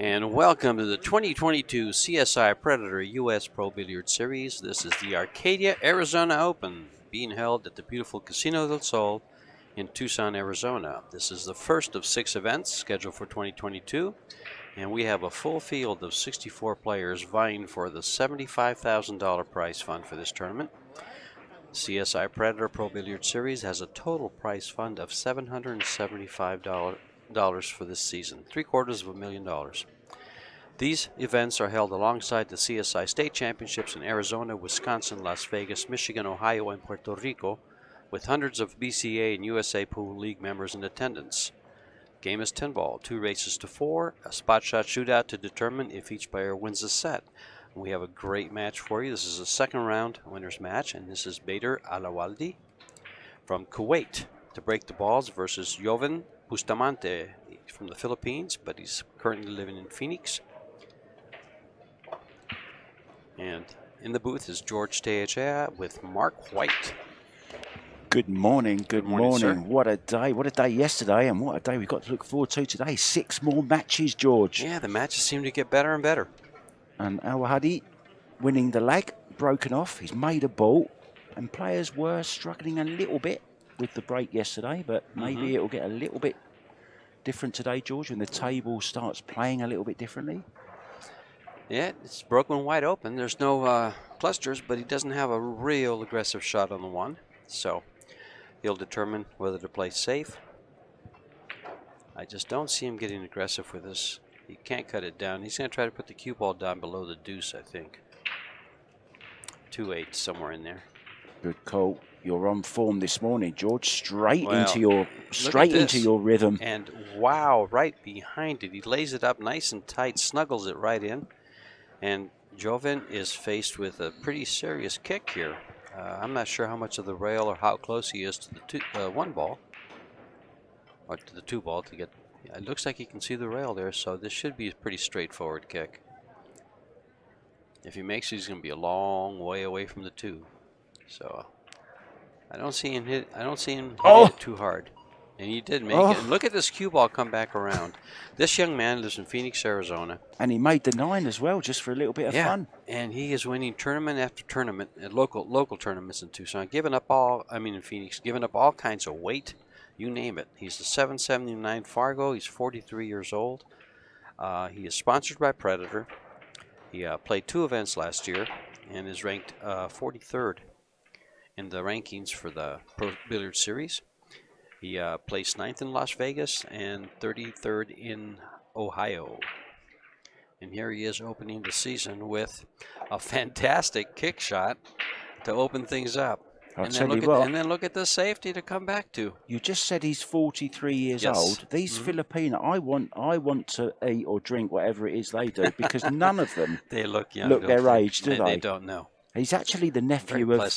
And welcome to the 2022 CSI Predator U.S. Pro Billiard Series. This is the Arcadia Arizona Open, being held at the beautiful Casino del Sol in Tucson, Arizona. This is the first of 6 events scheduled for 2022, and we have a full field of 64 players vying for the $75,000 prize fund for this tournament. CSI Predator Pro Billiard Series has a total prize fund of $775 for this season, $750,000. These events are held alongside the CSI State Championships in Arizona, Wisconsin, Las Vegas, Michigan, Ohio, and Puerto Rico, with hundreds of BCA and USA Pool League members in attendance. Game is 10 ball, 2 races to 4, a spot shot shootout to determine if each player wins a set. We have a great match for you. This is a second round winners match, and this is B.ALAWADHI from Kuwait to break the balls versus BUSTAMANTE from the Philippines, but he's currently living in Phoenix. And in the booth is George Teachea with Mark White. Good morning, good morning. Sir. What a day yesterday, and what a day we've got to look forward to today. 6 more matches, George. Yeah, the matches seem to get better and better. And Al-Hadi winning the leg, broken off. He's made a ball, and players were struggling a little bit with the break yesterday, but maybe it'll get a little bit different today, George, when the table starts playing a little bit differently. Yeah, it's broken wide open. There's no clusters, but he doesn't have a real aggressive shot on the one. So he'll determine whether to play safe. I just don't see him getting aggressive with this. He can't cut it down. He's going to try to put the cue ball down below the deuce, I think. 2-8, somewhere in there. Good call. You're on form this morning, George. Straight Well, into your rhythm. And wow, right behind it. He lays it up nice and tight, snuggles it right in. And Joven is faced with a pretty serious kick here. I'm not sure how much of the rail or how close he is to the 1 ball. Or to the 2 ball to get. Yeah, it looks like he can see the rail there, so this should be a pretty straightforward kick. If he makes it, he's going to be a long way away from the 2. So I don't see him hit. I don't see him hit it too hard. And he did make it. And look at this cue ball come back around. This young man lives in Phoenix, Arizona. And he made the 9 as well, just for a little bit of fun. And he is winning tournament after tournament at local tournaments in Tucson. In Phoenix, giving up all kinds of weight. You name it. He's the 779 Fargo. He's 43 years old. He is sponsored by Predator. He played 2 events last year and is ranked 43rd in the rankings for the Pro Billiard Series. He placed 9th in Las Vegas and 33rd in Ohio. And here he is opening the season with a fantastic kick shot to open things up. And then look at the safety to come back to. You just said he's 43 years old. These Filipino, I want to eat or drink whatever it is they do, because none of them they look young. Look their age, do they? They don't know. He's actually the nephew of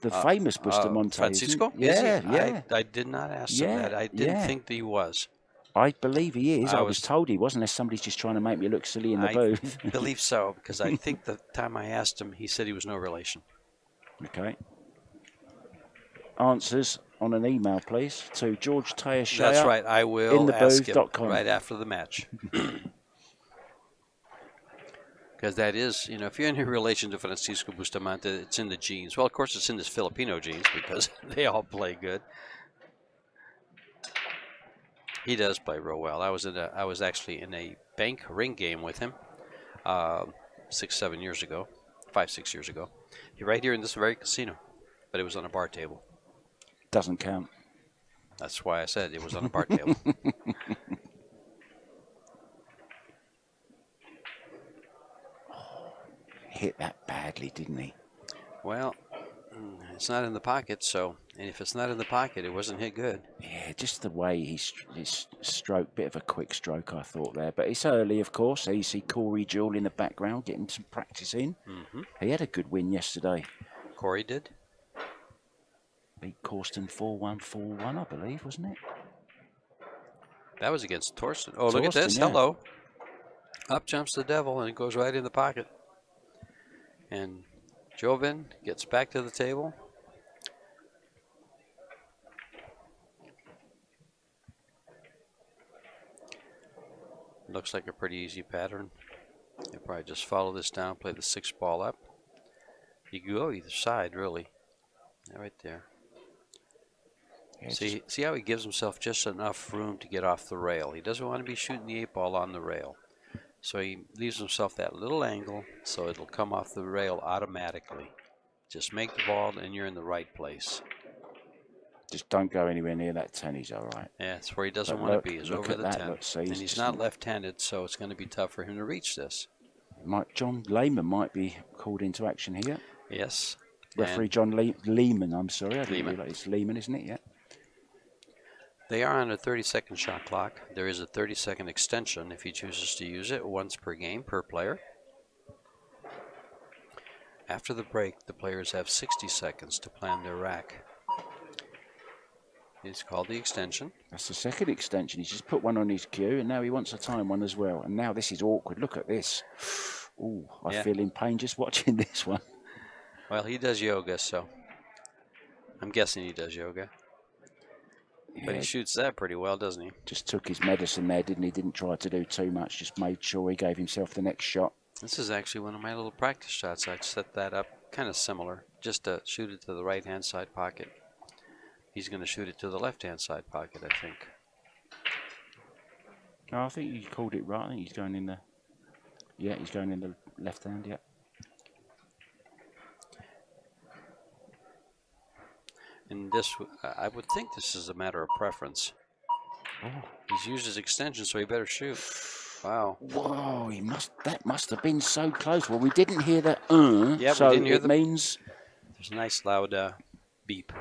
the famous Bustamante. Francisco? Yeah. I did not ask him that. I didn't think that he was. I believe he is. I was told he was, unless somebody's just trying to make me look silly in the booth. I believe so, because I think the time I asked him, he said he was no relation. Okay. Answers on an email, please, to George Teachea. That's right. I will ask him right after the match. Because that is, if you're in a relation to Francisco Bustamante, it's in the genes. Well, of course, it's in his Filipino genes because they all play good. He does play real well. I was actually in a bank ring game with him 5-6 years ago. Right here in this very casino, but it was on a bar table. Doesn't count. That's why I said it was on a bar table. Hit that badly, didn't he? Well, it's not in the pocket, and if it's not in the pocket, it wasn't hit good. Yeah, just the way his stroke, bit of a quick stroke, I thought there. But it's early, of course. You see Corey Jewell in the background getting some practice in. He had a good win yesterday. Corey did? Beat Corsten 4-1, 4-1, I believe, wasn't it? That was against Torsten. Oh, look at this. Yeah. Hello. Up jumps the devil, and it goes right in the pocket. And Joven gets back to the table. Looks like a pretty easy pattern. You'll probably just follow this down, play the 6th ball up. You can go either side, really. Right there. Yeah, See how he gives himself just enough room to get off the rail. He doesn't want to be shooting the 8 ball on the rail. So he leaves himself that little angle so it'll come off the rail automatically. Just make the ball and you're in the right place. Just don't go anywhere near that 10. He's all right. Yeah, it's where he doesn't But want to be. Is over the 10. Look, see, and he's not left-handed, so it's going to be tough for him to reach this. John Lehman might be called into action here. Yes. Referee John Lehman, I'm sorry. I didn't realize it's Lehman, isn't it? Yeah. They are on a 30-second shot clock. There is a 30-second extension if he chooses to use it, once per game, per player. After the break, the players have 60 seconds to plan their rack. It's called the extension. That's the second extension. He's just put one on his cue, and now he wants a time one as well. And now this is awkward. Look at this. Ooh, I feel in pain just watching this one. Well, he does yoga, so I'm guessing he does yoga. Yeah. But he shoots that pretty well, doesn't he? Just took his medicine there, didn't he? Didn't try to do too much. Just made sure he gave himself the next shot. This is actually one of my little practice shots. I set that up kind of similar, just to shoot it to the right-hand side pocket. He's going to shoot it to the left-hand side pocket, I think. No, I think you called it right. I think he's going in the... Yeah, he's going in the left hand, yeah. And this, I would think this is a matter of preference. Oh. He's used his extension, so he better shoot. Wow. Whoa, that must have been so close. Well, we didn't hear the yeah, so we didn't hear it means... There's a nice loud beep.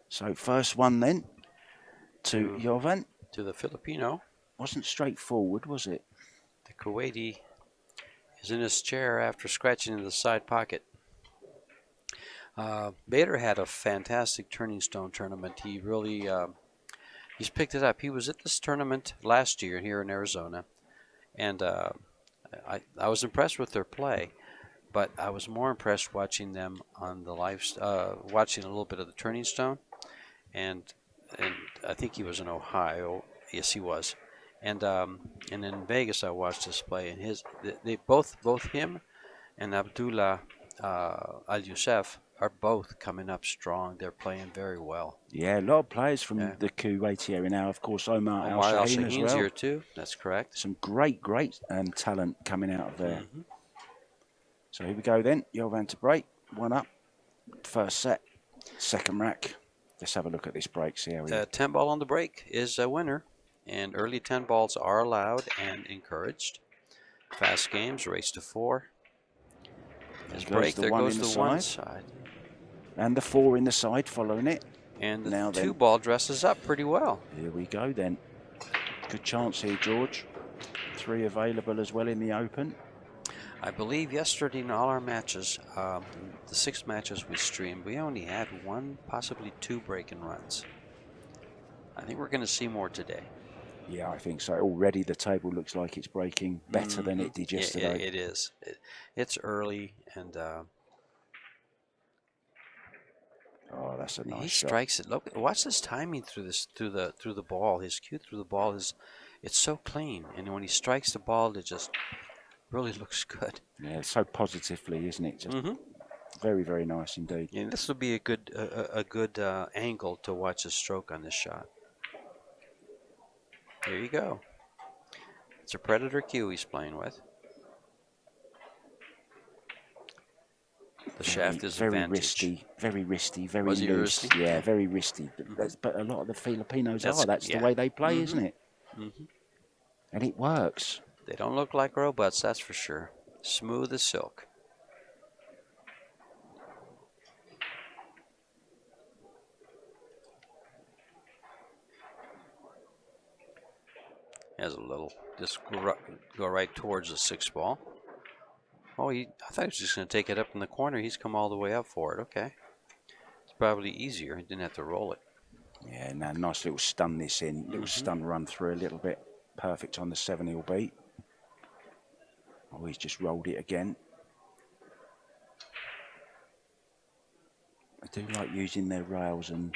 So first one then to Jovan. To the Filipino. Wasn't straightforward, was it? The Kuwaiti is in his chair after scratching in the side pocket. Bader had a fantastic turning stone tournament. He really, he's picked it up. He was at this tournament last year here in Arizona, and I was impressed with their play, but I was more impressed watching them on the watching a little bit of the turning stone, and I think he was in Ohio. Yes, he was. And in Vegas, I watched this play, and they both him and Abdullah Al Youssef are both coming up strong. They're playing very well. Yeah, a lot of players from the Kuwaiti area now. Of course, Omar Al Shaheen as well. Here too. That's correct. Some great talent coming out of there. Mm-hmm. So here we go then. Jovan to break. 1 up. First set. Second rack. Let's have a look at this break. See how we. 10 ball on the break is a winner. And early 10 balls are allowed and encouraged. Fast games, race to 4. There's break, there goes the one side. And the 4 in the side following it. And the now 2 ball dresses up pretty well. Here we go then. Good chance here, George. 3 available as well in the Open. I believe yesterday in all our matches, the 6 matches we streamed, we only had 1, possibly 2 break-and runs. I think we're going to see more today. Yeah, I think so. Already the table looks like it's breaking better than it did yesterday. It is. It's early, and oh, that's a nice he shot. Strikes it. Look, watch this timing through the ball. His cue through the ball it's so clean, and when he strikes the ball, it just really looks good. Yeah, so positively, isn't it? Just very, very nice indeed. And this would be a good angle to watch a stroke on this shot. Here you go. It's a Predator cue he's playing with. The shaft is very advantage. very wristy, very Was loose. He wristy? Yeah, very wristy. But a lot of the Filipinos that's the way they play, isn't it? Mm-hmm. And it works. They don't look like robots, that's for sure. Smooth as silk. Has a little, just go right towards the 6 ball. Oh, I thought he was just going to take it up in the corner. He's come all the way up for it. Okay. It's probably easier. He didn't have to roll it. Yeah, now nice little stun this in. Little stun run through a little bit. Perfect on the 7 he'll beat. Oh, he's just rolled it again. I do like using their rails and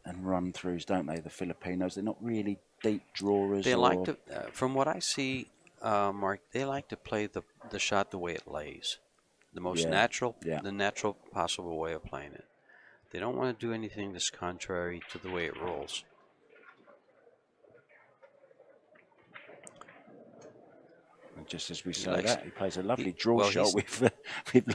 and run-throughs, don't they, the Filipinos? They're not really deep drawers. They like to, from what I see, Mark, they like to play the shot the way it lays. The most natural, the natural possible way of playing it. They don't want to do anything that's contrary to the way it rolls. And just as we say that, he plays a lovely draw shot with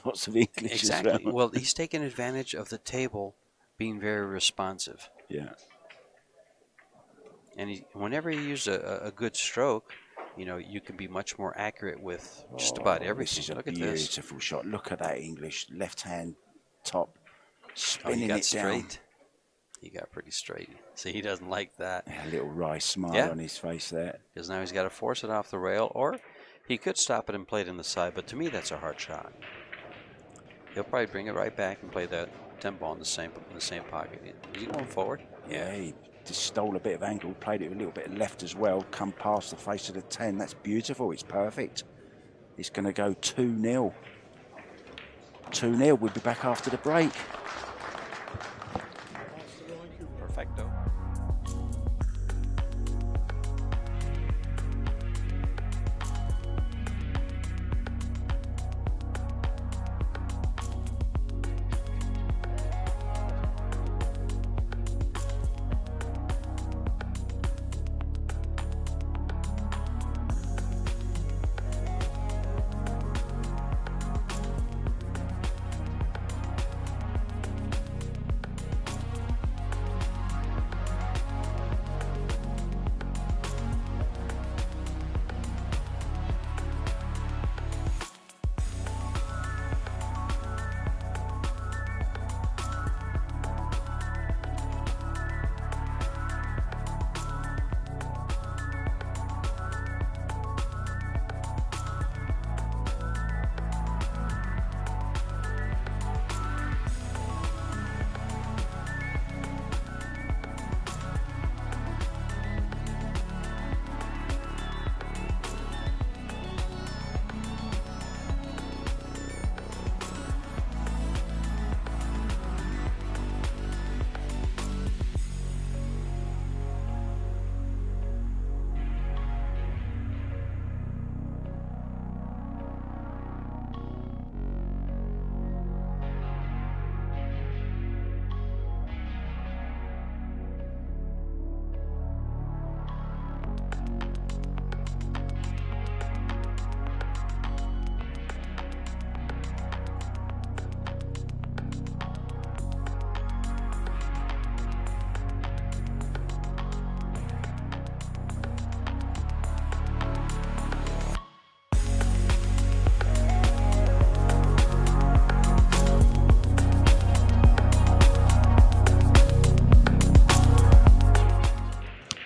lots of English. Exactly. As well. Well, he's taking advantage of the table being very responsive. Yeah. And whenever you use a good stroke, you know, you can be much more accurate with just about everything. This is Look a at this. beautiful shot. Look at that English left-hand top spinning he got it straight. down. He got pretty straight. See, he doesn't like that. A little wry smile on his face there. Because now he's got to force it off the rail, or he could stop it and play it in the side, but to me that's a hard shot. He'll probably bring it right back and play that 10 ball in the same pocket. Is he going forward? Yeah, he just stole a bit of angle, played it a little bit left as well, come past the face of the 10. That's beautiful. It's perfect. It's going to go 2-0. 2-0. We'll be back after the break. Perfecto.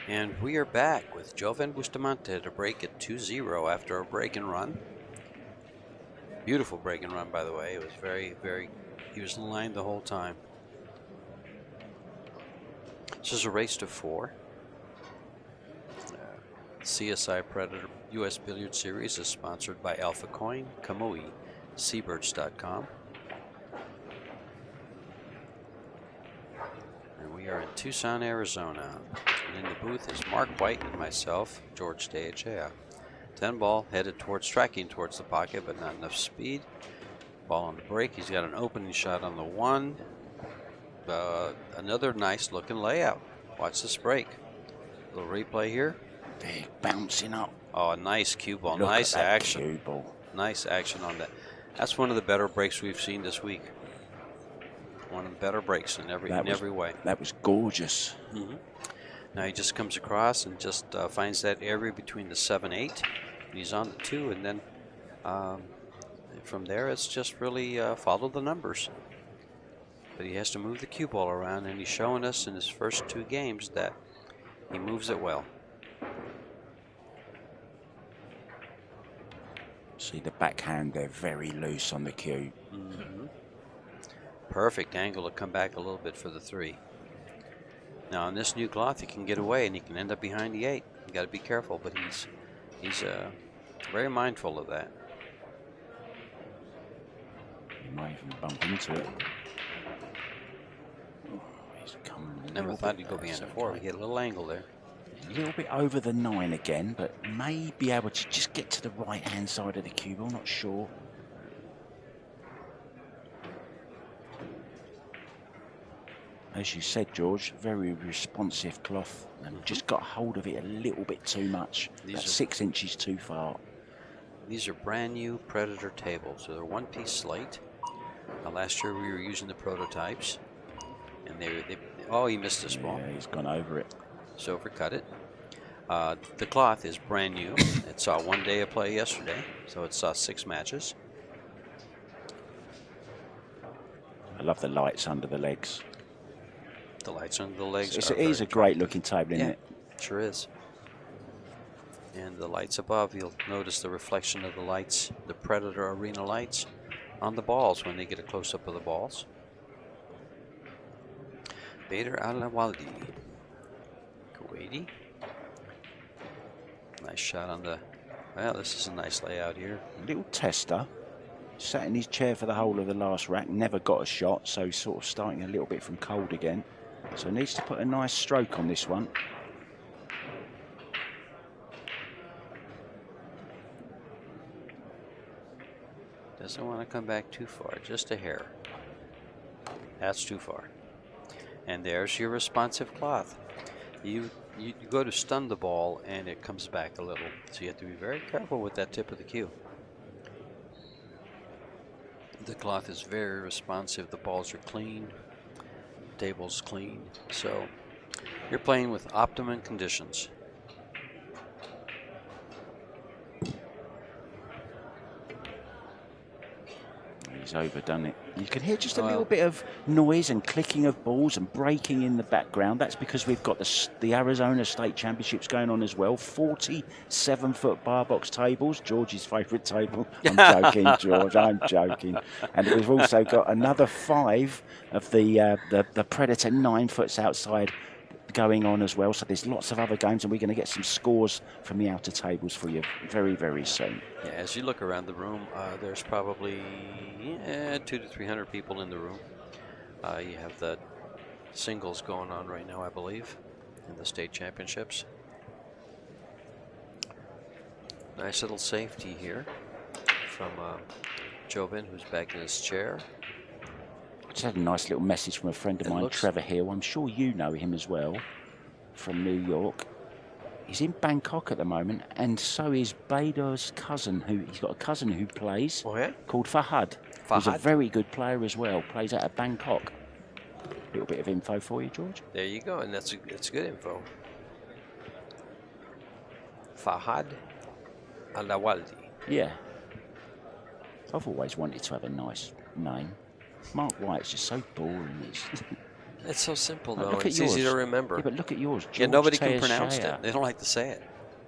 And we are back with Jovan Bustamante to break at 2-0 after a break and run. Beautiful break and run, by the way. It was he was in line the whole time. This is a race to 4. CSI Predator U.S. Billiard Series is sponsored by Alpha Coin, Kamui, Seabirds.com. And we are in Tucson, Arizona. And in the booth is Mark White and myself, George DeAchea. 10 ball headed towards, tracking towards the pocket, but not enough speed. Ball on the break. He's got an opening shot on the 1. Another nice looking layout. Watch this break. A little replay here. Big bouncing up. Oh, a nice cue ball. Look nice at that action. cue ball. Nice action on that. That's one of the better breaks we've seen this week. One of the better breaks in every way. That was gorgeous. Mm-hmm. Now he just comes across and just finds that area between the 7-8. And he's on the 2, and then from there it's just really follow the numbers. But he has to move the cue ball around, and he's showing us in his first 2 games that he moves it well. See the backhand there, very loose on the cue. Mm-hmm. Perfect angle to come back a little bit for the 3. Now on this new cloth, he can get away and he can end up behind the 8. You got to be careful, but he's very mindful of that. He might even bump into it. He's come a Never little thought bit, he'd go behind the that's 4. okay. He had a little angle there. A little bit over the 9 again, but may be able to just get to the right-hand side of the cube. I'm not sure. As you said, George, very responsive cloth, and just got hold of it a little bit too much. That's 6 inches too far. These are brand new Predator tables. So they're one-piece slate. Last year we were using the prototypes, and oh, he missed this ball. Yeah, he's gone over it. So overcut it. The cloth is brand new. It saw 1 day of play yesterday, so it saw 6 matches. I love the lights under the legs. The lights under the legs. It is a great looking table, isn't it? Sure is. And the lights above, you'll notice the reflection of the lights, the Predator Arena lights, on the balls when they get a close-up of the balls. B.ALAWADHI. Kuwaiti. Nice shot on the... Well, this is a nice layout here. Little tester. Sat in his chair for the whole of the last rack, never got a shot, so he's sort of starting a little bit from cold again. So needs to put a nice stroke on this one. Doesn't want to come back too far, just a hair. That's too far. And there's your responsive cloth. You go to stun the ball and it comes back a little. So you have to be very careful with that tip of the cue. The cloth is very responsive. The balls are clean. The table's clean. So you're playing with optimum conditions. He's overdone it. You can hear just a little bit of noise and clicking of balls and breaking in the background. That's because we've got the Arizona State Championships going on as well. 47-foot bar box tables, George's favourite table. I'm joking, George, I'm joking. And we've also got another 5 of the Predator 9-foots outside going on as well. So there's lots of other games, and we're going to get some scores from the outer tables for you very, very soon. Yeah, as you look around the room, there's probably 200 to 300 people in the room. You have the singles going on right now, I believe, in the state championships. Nice little safety here from Jobin, who's back in his chair. Just had a nice little message from a friend of mine, Trevor Hill. I'm sure you know him as well, from New York. He's in Bangkok at the moment, and so is Bader's cousin. He's got a cousin who plays called Fahad. He's a very good player as well. Plays out of Bangkok. A little bit of info for you, George. There you go, and that's good info. Fahad Al-Awaldi. Yeah. I've always wanted to have a nice name. Mark White's just so boring. It's so simple, though. Look It's at yours. easy to remember. Yeah, but look at yours. George Yeah, nobody can Tears pronounce Shea. it. They don't like to say it.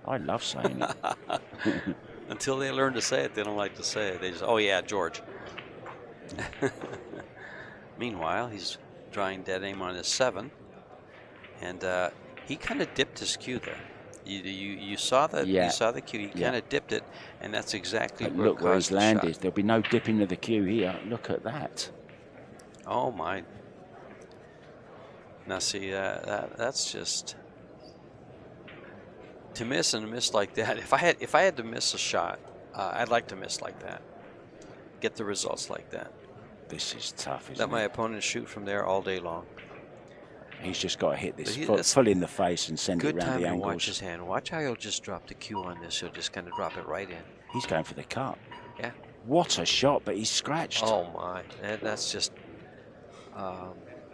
I love saying it. Until they learn to say it, they don't like to say it. They just, oh, yeah, George. Meanwhile, he's drawing dead aim on his 7. And he kind of dipped his cue there. You saw the you saw the cue. He kind of dipped it, and that's exactly but what look where he's caused the landed. shot. There'll be no dipping of the cue here. Look at that. Oh my! Now see that's just to miss and miss like that. If I had to miss a shot, I'd like to miss like that. Get the results like that. This is tough, isn't Let it? my opponent shoot from there all day long. He's just got to hit this foot full in the face and send it Good around time the to angles. watch his hand. Watch how he'll just drop the cue on this. He'll just kind of drop it right in. He's going for the cut. Yeah. What a shot, but he's scratched. Oh my! That's just.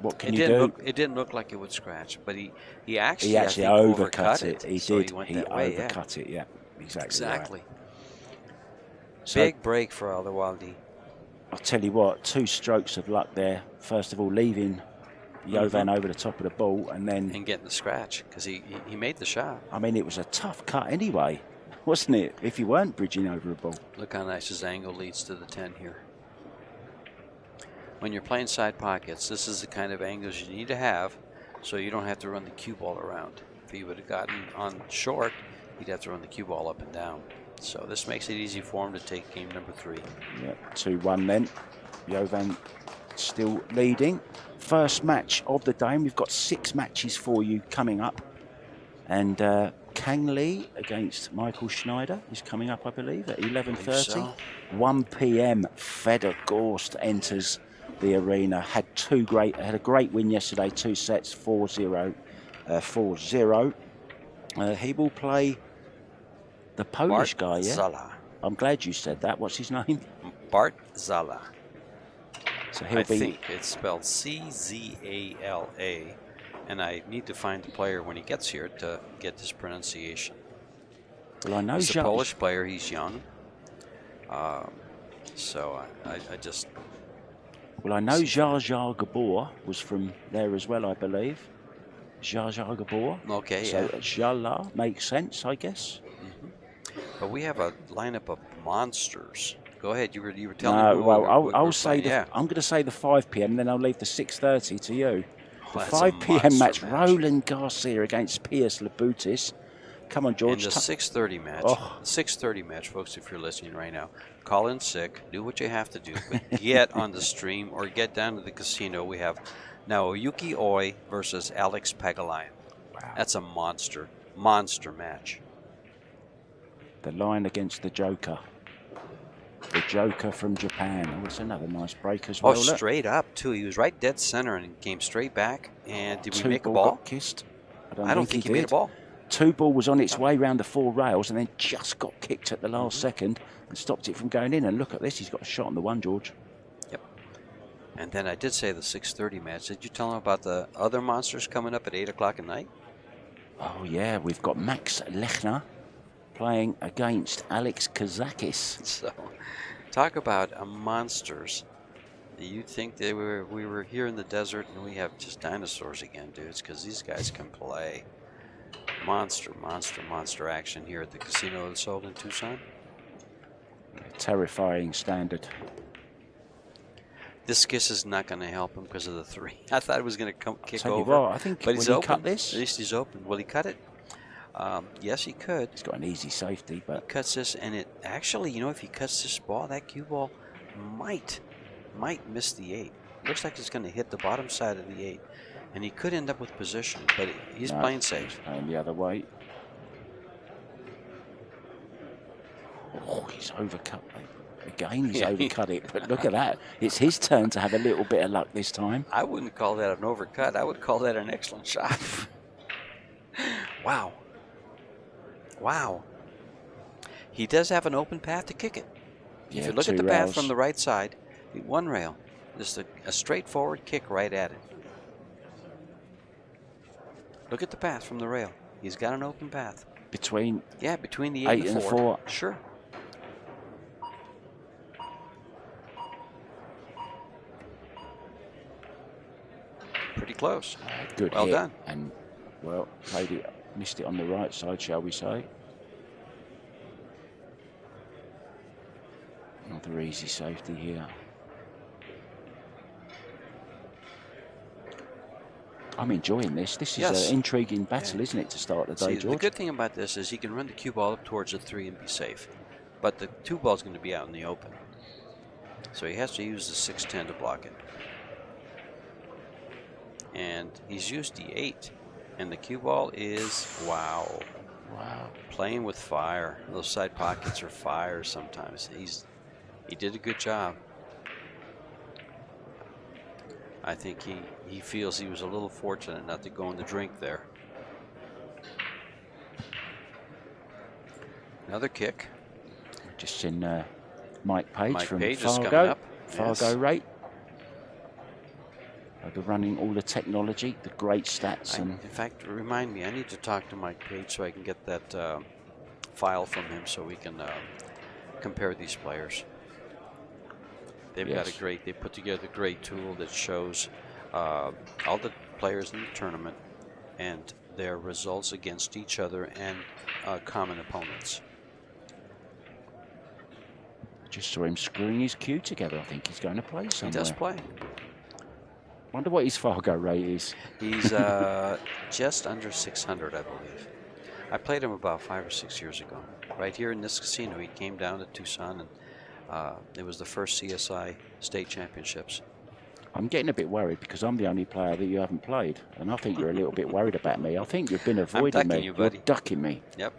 What can you do? It didn't look like it would scratch, but he actually overcut it. He so did. He, went he that way, overcut it. Yeah, exactly. Exactly. Right. So, big break for Al-Awaldi. I'll tell you what, 2 strokes of luck there. First of all, leaving Jovan over the top of the ball, and then getting the scratch because he made the shot. I mean, it was a tough cut anyway, wasn't it? If you weren't bridging over a ball. Look how nice his angle leads to the 10 here. When you're playing side pockets, this is the kind of angles you need to have so you don't have to run the cue ball around. If he would have gotten on short, he'd have to run the cue ball up and down. So this makes it easy for him to take game number 3. Yeah, 2-1 then. Jovan still leading. First match of the day, and we've got 6 matches for you coming up. And Kang Lee against Michael Schneider is coming up, I believe, at 11:30. So. 1 p.m. Fedor Gorst enters the arena. Had a great win yesterday, 2 sets, 4-0, 4-0. He will play the Polish guy, yeah? Zala. I'm glad you said that. What's his name? Bart Zala. So I think it's spelled C-Z-A-L-A, and I need to find the player when he gets here to get this pronunciation. Well, I know he's a Polish player. He's young. So I just... Well, I know Jar Gabor was from there as well, I believe. Jar Gabor. Okay, so yeah. Jala makes sense, I guess. But we have a lineup of monsters. Go ahead. You were telling me. Well, I'll say I'm going to say the 5 p.m. Then I'll leave the 6:30 to you. The 5 p.m. match. Roland Garcia against Piers Labutis. Come on, George. And the 6:30 match. Oh. The 6:30 match, folks. If you're listening right now, call in sick. Do what you have to do, but get on the stream or get down to the casino. We have now Yuki Oi versus Alex Pagulayan. Wow. That's a monster match. The line against the Joker. The Joker from Japan. Oh, it's another nice break as well. Oh, straight up, too. He was right dead center and came straight back. And did we make a ball ball? Got kissed. I don't think he made a ball. 2 ball was on its way round the 4 rails and then just got kicked at the last second and stopped it from going in. And look at this. He's got a shot on the 1, George. Yep. And then I did say the 6:30 match. Did you tell him about the other monsters coming up at 8 o'clock at night? Oh, yeah. We've got Max Lechner playing against Alex Kazakis. So, talk about monsters. You'd think we were here in the desert and we have just dinosaurs again, dudes, because these guys can play. Monster action here at the Casino of the Soul in Tucson. Terrifying standard. This kiss is not going to help him because of the 3. I thought it was going to kick over. Well, I think, but he's open. Cut this? At least he's open. Will he cut it? Yes, he could. He's got an easy safety, but he cuts this, and it actually, you know, if he cuts this ball, that cue ball might miss the 8. Looks like it's going to hit the bottom side of the 8, and he could end up with position, but he's playing safe. And the other way. Oh, he's overcut. Again, he's overcut it, but look at that. It's his turn to have a little bit of luck this time. I wouldn't call that an overcut. I would call that an excellent shot. Wow. Wow. He does have an open path to kick it. Yeah, if you look at the path from the right side, 1 rail, just a straightforward kick right at it. Look at the path from the rail. He's got an open path. Between the 8 and the 4. Sure. Pretty close. Good well hit. Done. And, well, missed it on the right side, shall we say. Another easy safety here. I'm enjoying this. This is an intriguing battle, isn't it, to start the day, George? The good thing about this is he can run the cue ball up towards the 3 and be safe. But the 2 ball is going to be out in the open. So he has to use the 6-10 to block it. And he's used the 8. And the cue ball is, wow, playing with fire. Those side pockets are fire sometimes. He did a good job. I think he feels he was a little fortunate not to go in the drink there. Another kick. Just seen Mike Page from Page Fargo. Fargo rate. They're running all the technology, the great stats. In fact, remind me, I need to talk to Mike Page so I can get that file from him so we can compare these players. They've got they put together a great tool that shows all the players in the tournament and their results against each other and common opponents. Just saw him screwing his cue together. I think he's going to play somewhere. He does play. Wonder what his Fargo rate is. He's just under 600, I believe. I played him about 5 or 6 years ago. Right here in this casino, he came down to Tucson, and it was the first CSI state championships. I'm getting a bit worried because I'm the only player that you haven't played, and I think you're a little bit worried about me. I think you've been avoiding me. You, buddy. You're ducking me. Yep.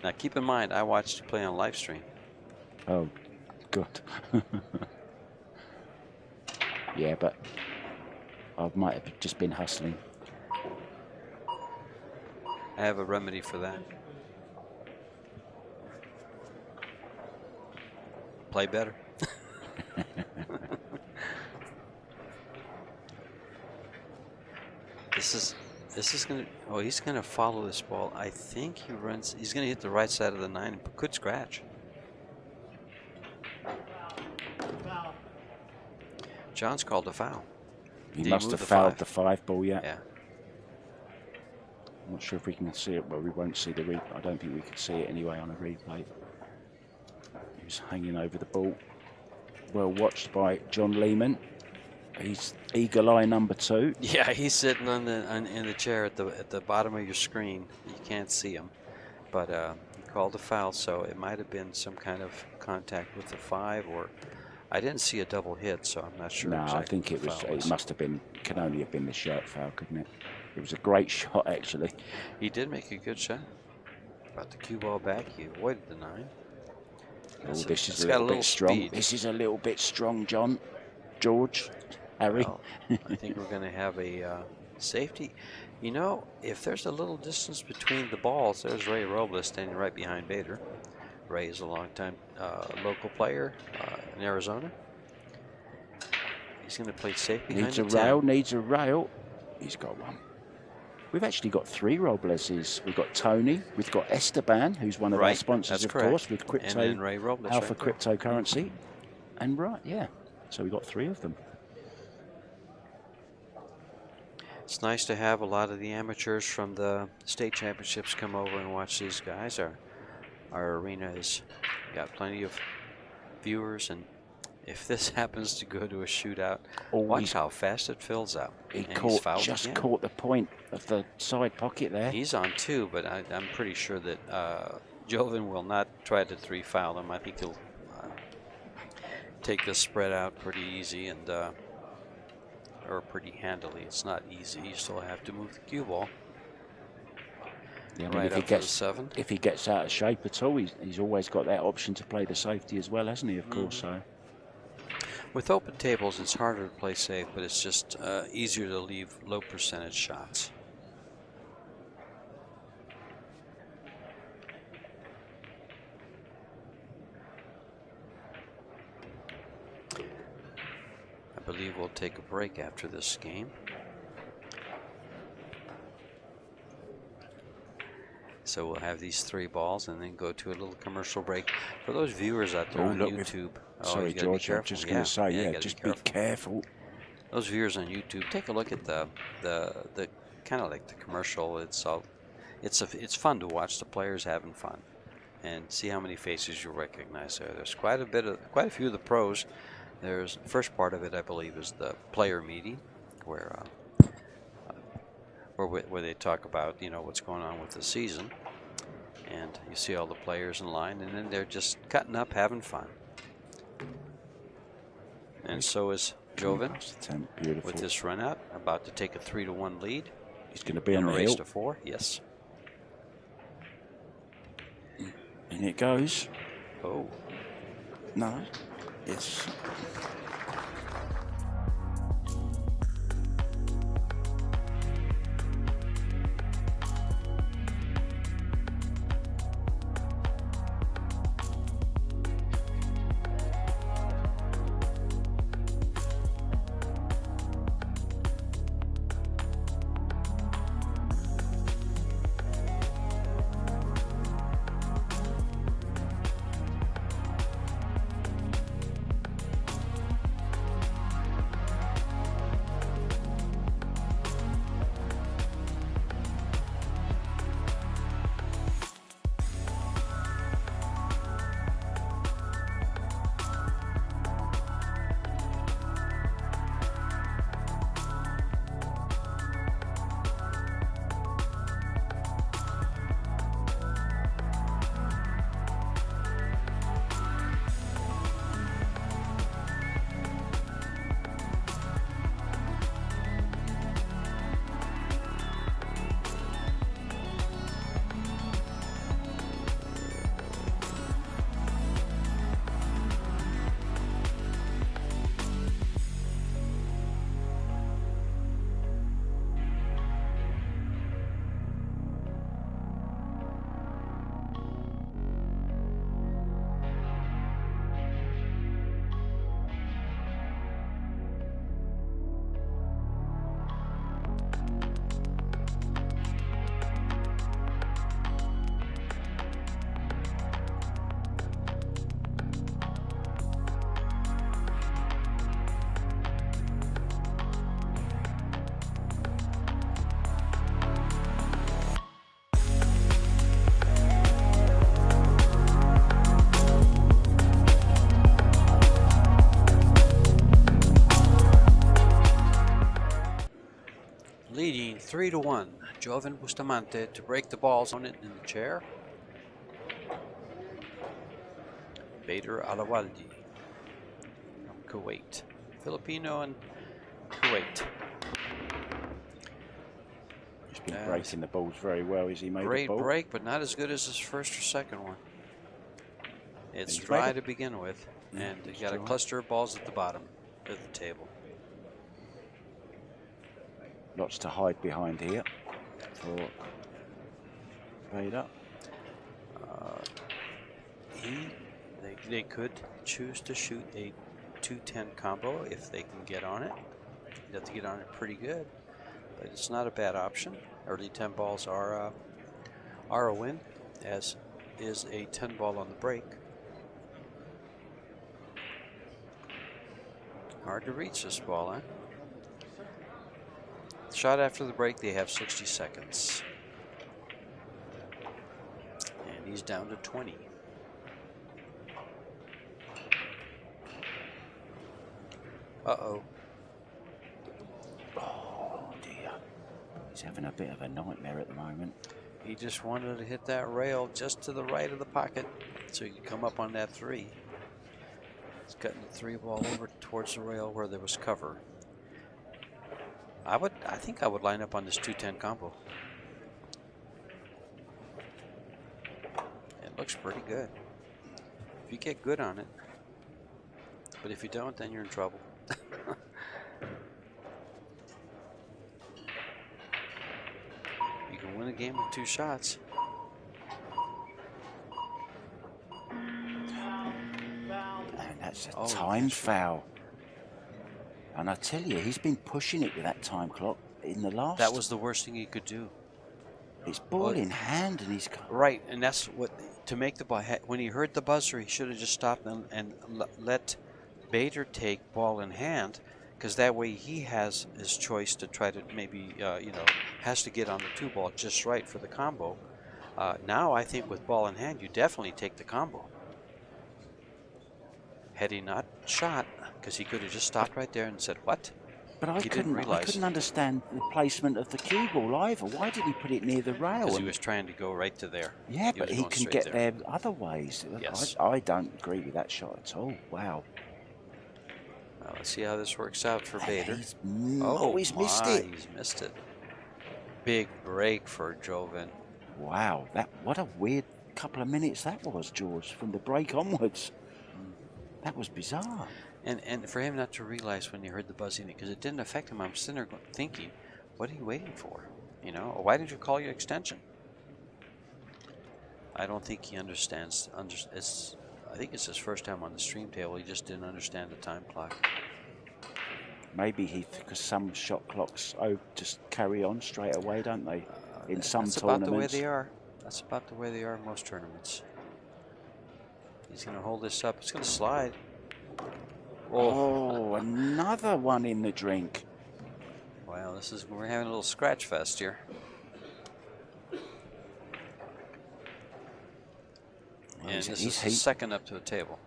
Now keep in mind, I watched you play on live stream. Oh, God. Yeah, but I might have just been hustling. I have a remedy for that. Play better. This is gonna. Oh, he's gonna follow this ball. I think he runs. He's gonna hit the right side of the 9 and could scratch. John's called a foul. He must have fouled the 5 ball, yeah. I'm not sure if we can see it. Well, we won't see the replay. I don't think we can see it anyway on a replay. He was hanging over the ball. Well watched by John Lehman. He's eagle eye number 2. Yeah, he's sitting on the in the chair at the bottom of your screen. You can't see him, but he called a foul, so it might have been some kind of contact with the 5, or I didn't see a double hit, so I'm not sure. No, exactly I think it was. It must have been. Can only have been the shirt foul, couldn't it? It was a great shot, actually. He did make a good shot. Brought the cue ball back. He avoided the 9. Oh, this is a little bit strong. Speed. This is a little bit strong, John. George. Harry. Well, I think we're going to have a safety. You know, if there's a little distance between the balls, there's Ray Robles standing right behind Bader. Ray is a longtime local player in Arizona. He's going to play safe behind Needs a rail, needs a rail. He's got one. We've actually got 3 Robleses. We've got Tony. We've got Esteban, who's one of our sponsors, of course, with crypto, and then Ray Robles, Alpha Cryptocurrency. And yeah. So we've got 3 of them. It's nice to have a lot of the amateurs from the state championships come over and watch these guys. Our arena has got plenty of viewers, and if this happens to go to a shootout, watch how fast it fills up. He just caught the point of the side pocket there. He's on 2, but I'm pretty sure that Joven will not try to 3 foul him. I think he'll take this spread out pretty easy and or pretty handily. It's not easy. You still have to move the cue ball. Yeah, right if up he gets, to the 7. If he gets out of shape at all, he's always got that option to play the safety as well, hasn't he? Of course. So with open tables, it's harder to play safe, but it's just easier to leave low percentage shots. I believe we'll take a break after this game. So we'll have these 3 balls and then go to a little commercial break. For those viewers out there on YouTube. Sorry, George, I'm just going to say, just be careful. Those viewers on YouTube, take a look at the kind of like the commercial. It's fun to watch the players having fun and see how many faces you recognize there. There's quite a few of the pros. There's the first part of it, I believe, is the player meeting, where they talk about what's going on with the season, and you see all the players in line, and then they're just cutting up, having fun. And so is Joven with this run out, about to take a 3-1 lead. He's going to be on the race hill. to 4. Yes. And it goes. Oh. No. Yes. 3-1. Joven Bustamante to break the balls on it in the chair. B.ALAWADHI from Kuwait. Filipino and Kuwait. He's been breaking the balls very well as he made Great the ball. break, but not as good as his first or second one. It's dry to begin with, and you got a cluster of balls at the bottom of the table. Lots to hide behind here for Vader. They could choose to shoot a 2-10 combo if they can get on it. You have to get on it pretty good, but it's not a bad option. Early 10 balls are a win, as is a 10 ball on the break. Hard to reach this ball, huh? Shot after the break, they have 60 seconds. And he's down to 20. Uh-oh. Oh, dear. He's having a bit of a nightmare at the moment. He just wanted to hit that rail just to the right of the pocket so he could come up on that 3. He's cutting the 3 ball over towards the rail where there was cover. I think I would line up on this 2-10 combo. It looks pretty good. If you get good on it. But if you don't, then you're in trouble. You can win a game with 2 shots. And that's a time foul. And I tell you, he's been pushing it with that time clock in the last. That was the worst thing he could do. It's ball in hand, and he's right. And that's what, to make the ball. When he heard the buzzer, he should have just stopped and let Bader take ball in hand, because that way he has his choice to try to maybe has to get on the 2 ball just right for the combo. Now I think with ball in hand, you definitely take the combo. Had he not shot, because he could have just stopped right there and said, what? But I couldn't understand the placement of the cue ball either. Why did he put it near the rail? Because he was trying to go right to there. Yeah, but he can get there other ways. Yes. I don't agree with that shot at all. Wow. Well, let's see how this works out for Bader. He's missed it. He's missed it. Big break for Joven. Wow, what a weird couple of minutes that was, George, from the break onwards. That was bizarre. And for him not to realize when he heard the buzzing, because it didn't affect him, I'm sitting there thinking, what are you waiting for? Or why did you call your extension? I don't think he understands. I think it's his first time on the stream table. He just didn't understand the time clock. Maybe because some shot clocks just carry on straight away, don't they? In some that's tournaments. That's about the way they are. That's about the way they are in most tournaments. He's going to hold this up. It's going to slide. Oh, another one in the drink. Wow, we're having a little scratch fest here. And this is his second up to the table.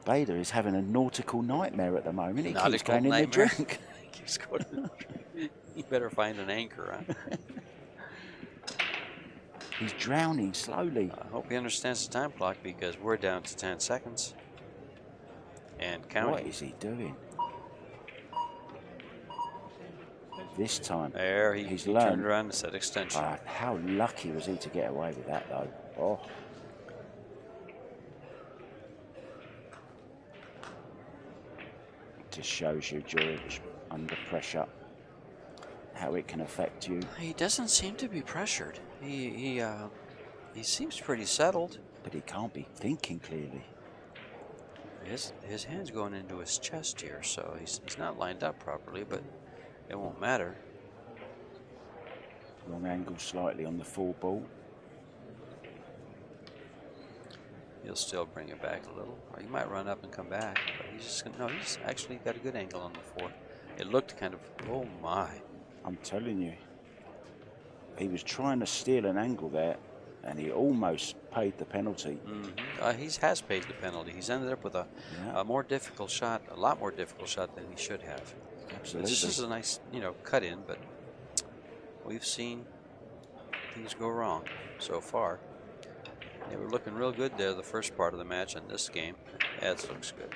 Bader is having a nautical nightmare at the moment. He keeps going in the drink. He keeps going in the drink. You better find an anchor, huh? He's drowning slowly. I hope he understands the time clock, because we're down to 10 seconds. And counting. What is he doing? This time. There, he's turned around and said extension. How lucky was he to get away with that, though? Oh. It just shows you, George, under pressure, how it can affect you. He doesn't seem to be pressured. He seems pretty settled. But he can't be thinking clearly. His hand's going into his chest here, so he's not lined up properly, but it won't matter. Wrong angle slightly on the 4 ball. He'll still bring it back a little, or he might run up and come back. But he's just gonna, no, he's actually got a good angle on the 4. It looked kind of, oh my! I'm telling you, he was trying to steal an angle there, and he almost paid the penalty. He has paid the penalty. He's ended up with a more difficult shot, a lot more difficult shot than he should have. Absolutely. This is a nice, cut in, but we've seen things go wrong so far. They were looking real good there the first part of the match in this game. That looks good.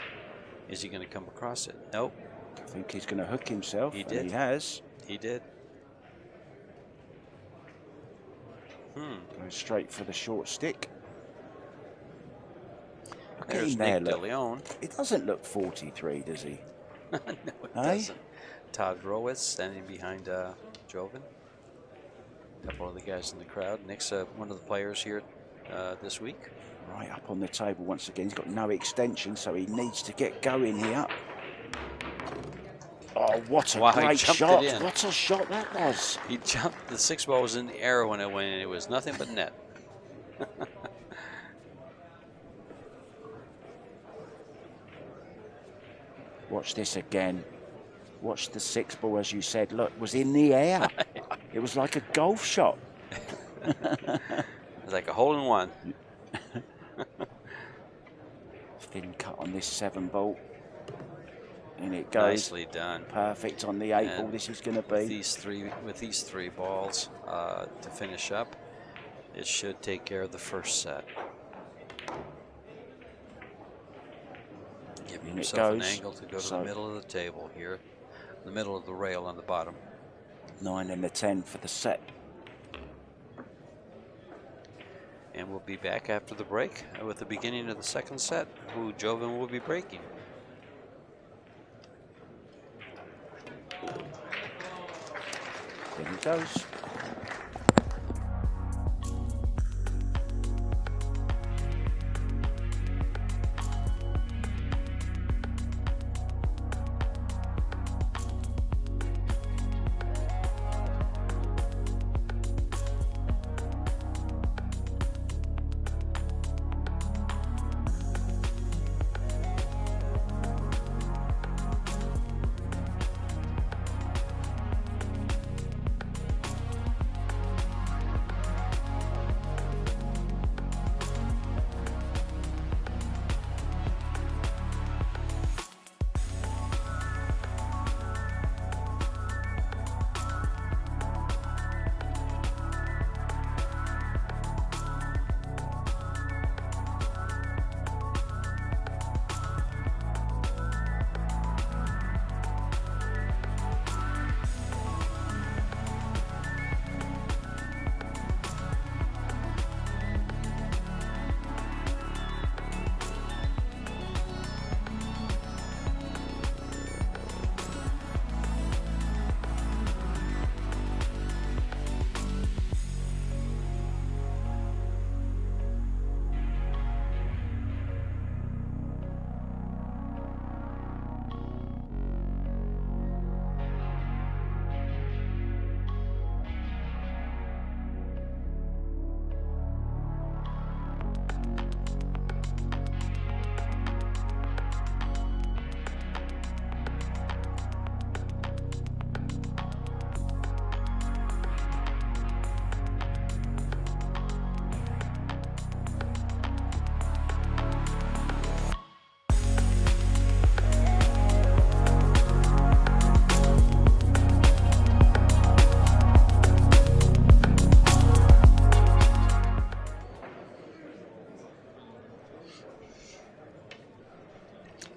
Is he going to come across it? Nope. I think he's going to hook himself. He did. He has. He did. Goes straight for the short stick. Look at There's him there, Nick look. DeLeon. It doesn't look 43, does he? No, it Hey? doesn't. Todd Rowitz standing behind Joven. A couple of the guys in the crowd. Nick's one of the players here this week. Right up on the table once again. He's got no extension, so he needs to get going here. Oh, what a great shot. What a shot that was. He jumped. The 6-ball was in the air when it went in. It was nothing but net. Watch this again. Watch the 6-ball, as you said. Look, was in the air. It was like a golf shot. It's like a hole-in-one. Thin cut on this 7-ball. And it goes. Nicely done. Perfect on the 8-ball. This is going to be. With these three balls to finish up, it should take care of the first set. Give himself an angle to go to the middle of the table here, the middle of the rail on the bottom. 9 and the 10 for the set. And we'll be back after the break with the beginning of the second set, who Joven will be breaking. There he goes.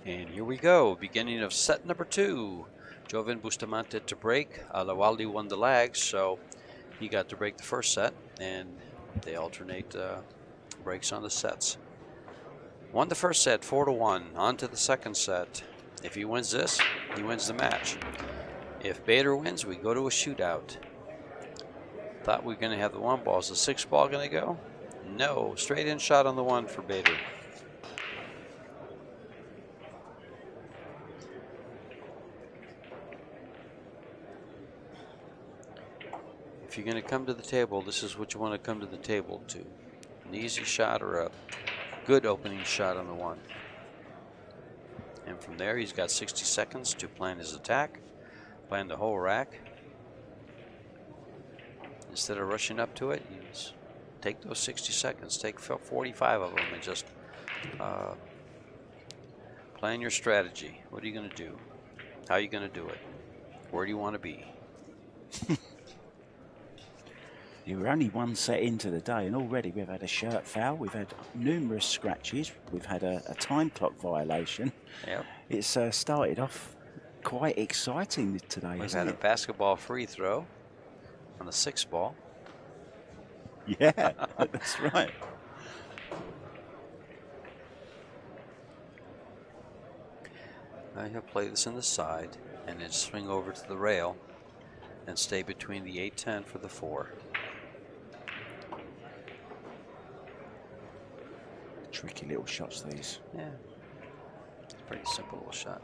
And here we go, beginning of set number 2. Joven Bustamante to break. BA.ALAWADHI won the lag, so he got to break the first set, and they alternate breaks on the sets. Won the first set 4-1. On to the second set. If he wins this, he wins the match. If Bader wins, we go to a shootout. Thought we were going to have the 1 ball. Is the 6 ball going to go? No. Straight in shot on the 1 for Bader. If you're going to come to the table, this is what you want to come to the table to. An easy shot or a good opening shot on the 1. And from there, he's got 60 seconds to plan his attack, plan the whole rack. Instead of rushing up to it, you just take those 60 seconds, take 45 of them, and just plan your strategy. What are you going to do? How are you going to do it? Where do you want to be? You were only one set into the day, and already we've had a shirt foul, we've had numerous scratches, we've had a time clock violation. Yep. It's started off quite exciting today. We've had a basketball free throw on the 6th ball. Yeah, that's right. Now he'll play this in the side and then swing over to the rail and stay between the 8-10 for the 4. Tricky little shots, these. Yeah. It's a pretty simple little shot.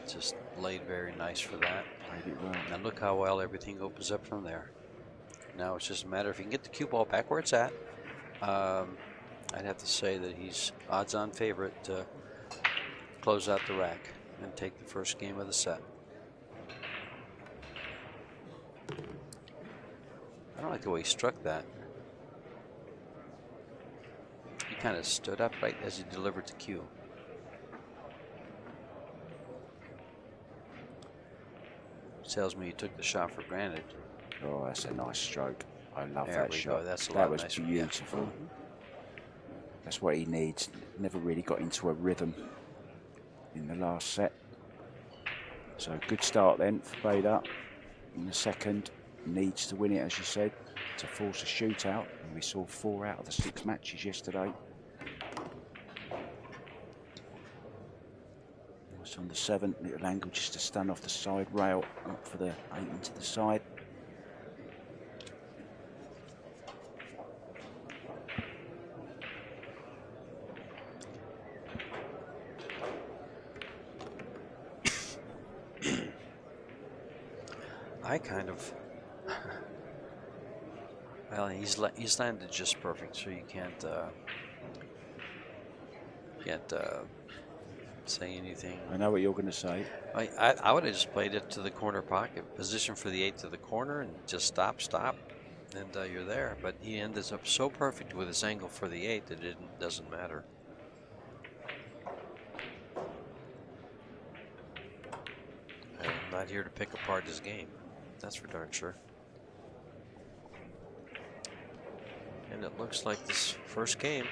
Just laid very nice for that. Played it well. Now look how well everything opens up from there. Now it's just a matter if he can get the cue ball back where it's at. I'd have to say that he's odds-on favorite to close out the rack and take the first game of the set. I don't like the way he struck that. He kind of stood up right as he delivered the cue. Tells me he took the shot for granted. Oh, that's a nice stroke. I love There that we shot. go. That's a that lot was nicer. beautiful. Yeah. That's what he needs. Never really got into a rhythm in the last set. So good start then for Predator. In the second, needs to win it, as you said, to force a shootout. And we saw 4 out of the 6 matches yesterday. It's on the 7th, little angle just to stand off the side rail, up for the 8 into the side. I kind of, well, he's landed just perfect, so you can't say anything. I know what you're going to say. I would have just played it to the corner pocket, position for the 8 to the corner, and just stop, and you're there. But he ends up so perfect with his angle for the 8 that it doesn't matter. I'm not here to pick apart his game. That's for darn sure. And it looks like this first game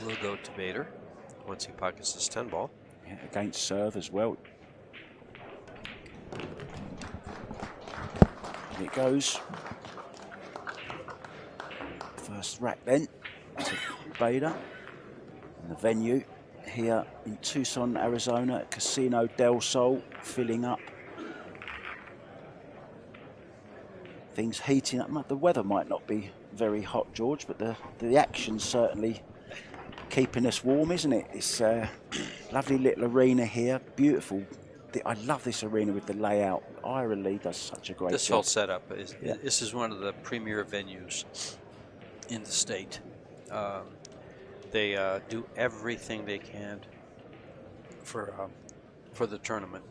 will go to Bader once he pockets this 10 ball. Yeah, against serve as well. And it goes. First rack then to Bader. And the venue here in Tucson, Arizona, at Casino del Sol, filling up. Things heating up. The weather might not be very hot, George, but the action's certainly keeping us warm, isn't it? It's a lovely little arena here, beautiful. I love this arena with the layout. Ira Lee does such a great job. This whole setup this is one of the premier venues in the state. They do everything they can for the tournament.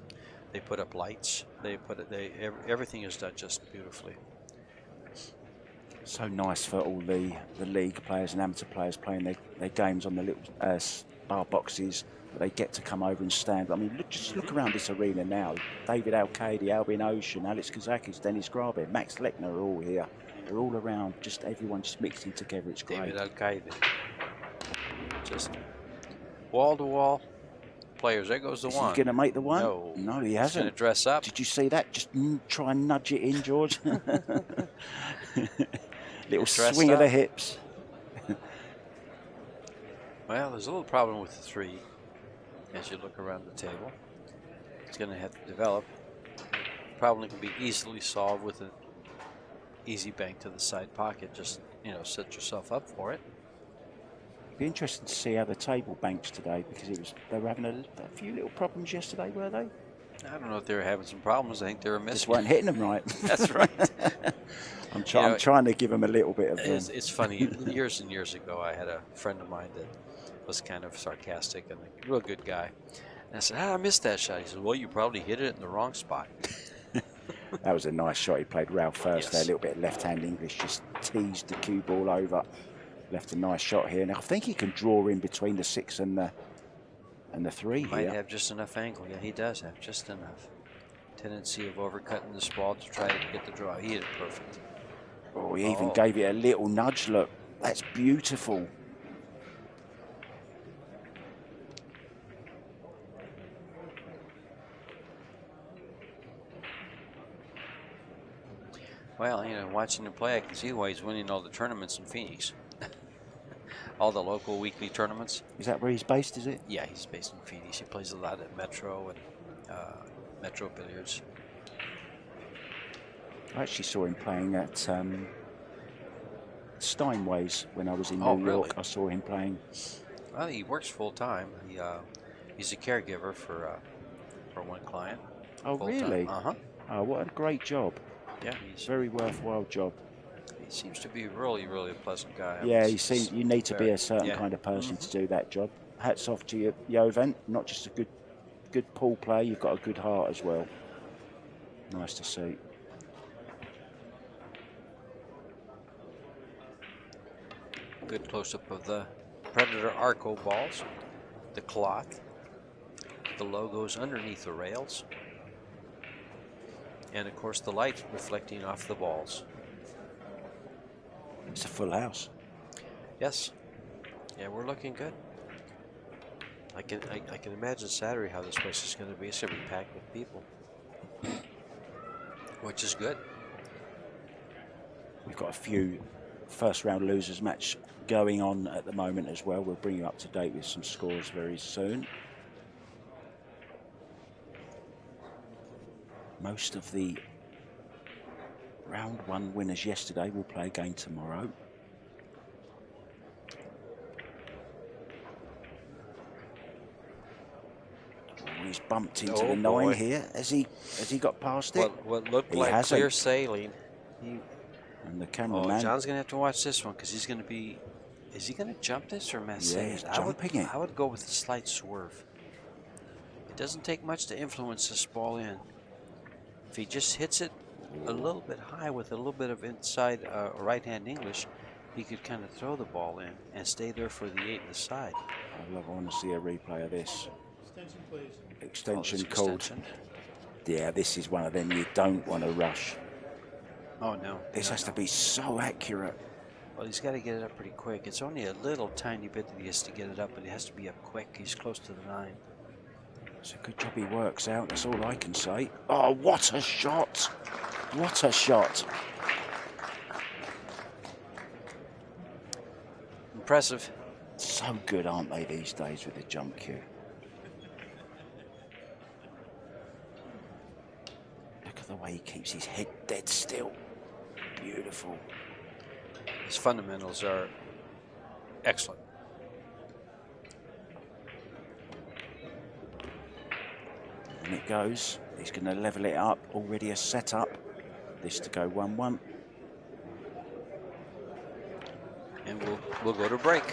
They put up lights. Everything is done just beautifully. So nice for all the league players and amateur players playing their games on the little bar boxes. They get to come over and stand. I mean, just look around this arena now. David Arcadia, Albin Ocean, Alex Kazakis, Dennis Grabe, Max Lechner are all here. They're all around, just everyone just mixing together. It's great. David Arcadia. Just wall-to-wall players. There goes the one. Is he going to make the one? No, he hasn't. He's going to dress up. Did you see that? Just try and nudge it in, George. Little swing of the hips. Well, there's a little problem with the 3 as you look around the table. It's going to have to develop. Problem can be easily solved with an easy bank to the side pocket. Just, set yourself up for it. Be interesting to see how the table banks today, because they were having a few little problems yesterday, were they? I don't know if they were having some problems. I think they were missing. Just weren't hitting them right. That's right. I'm trying to give them a little bit of. It's funny. Years and years ago, I had a friend of mine that was kind of sarcastic and a real good guy. And I said, I missed that shot. He said, well, you probably hit it in the wrong spot. That was a nice shot. He played Ralph first there, a little bit of left-hand English, just teased the cue ball over. Left a nice shot here. Now I think he can draw in between the 6 and the 3 Might here. have just enough angle. Yeah, he does have just enough. tendency of overcutting this ball to try to get the draw. He hit it perfect. Oh, he even gave it a little nudge. Look, that's beautiful. Well, you know, watching him play, I can see why he's winning all the tournaments in Phoenix. All the local weekly tournaments. Is that where he's based, is it? Yeah, he's based in Phoenix. He plays a lot at Metro and Metro Billiards. I actually saw him playing at Steinway's when I was in New York. I saw him playing. Well, he works full time. He's a caregiver for one client. Oh, really? Uh-huh. Oh, what a great job. Yeah, he's a very worthwhile job. He seems to be really, really a pleasant guy. Yeah, you need to be a certain kind of person to do that job. Hats off to you, Jovan. Not just a good pool player, you've got a good heart as well. Nice to see. Good close-up of the Predator Arco balls, the cloth, the logos underneath the rails, and of course the light reflecting off the balls. It's a full house. Yes. Yeah, we're looking good. I can imagine Saturday how this place is going to be. It's going to be packed with people, which is good. We've got a few first round losers match going on at the moment as well. We'll bring you up to date with some scores very soon. Most of the round one winners yesterday will play again tomorrow. Oh, he's bumped into the 9 here. Has he got past it? What looked like clear sailing. And the cameraman. John's going to have to watch this one because he's going to be. Is he going to jump this or mess it? Yeah, he's jumping it. I would go with a slight swerve. It doesn't take much to influence this ball in. If he just hits it a little bit high with a little bit of inside right-hand English, he could kind of throw the ball in and stay there for the 8 in the side. I want to see a replay of this. Extension, please. Extension called. Yeah, this is one of them you don't want to rush. Oh, no. This has to be so accurate. Well, he's got to get it up pretty quick. It's only a little tiny bit that he has to get it up, but he has to be up quick. He's close to the 9. It's a good job he works out. That's all I can say. Oh, what a shot. What a shot. Impressive. So good, aren't they, these days with the jump cue? Look at the way he keeps his head dead still. Beautiful. His fundamentals are excellent. And it goes. He's going to level it up. Already a setup. This to go 1-1. And we'll go to break.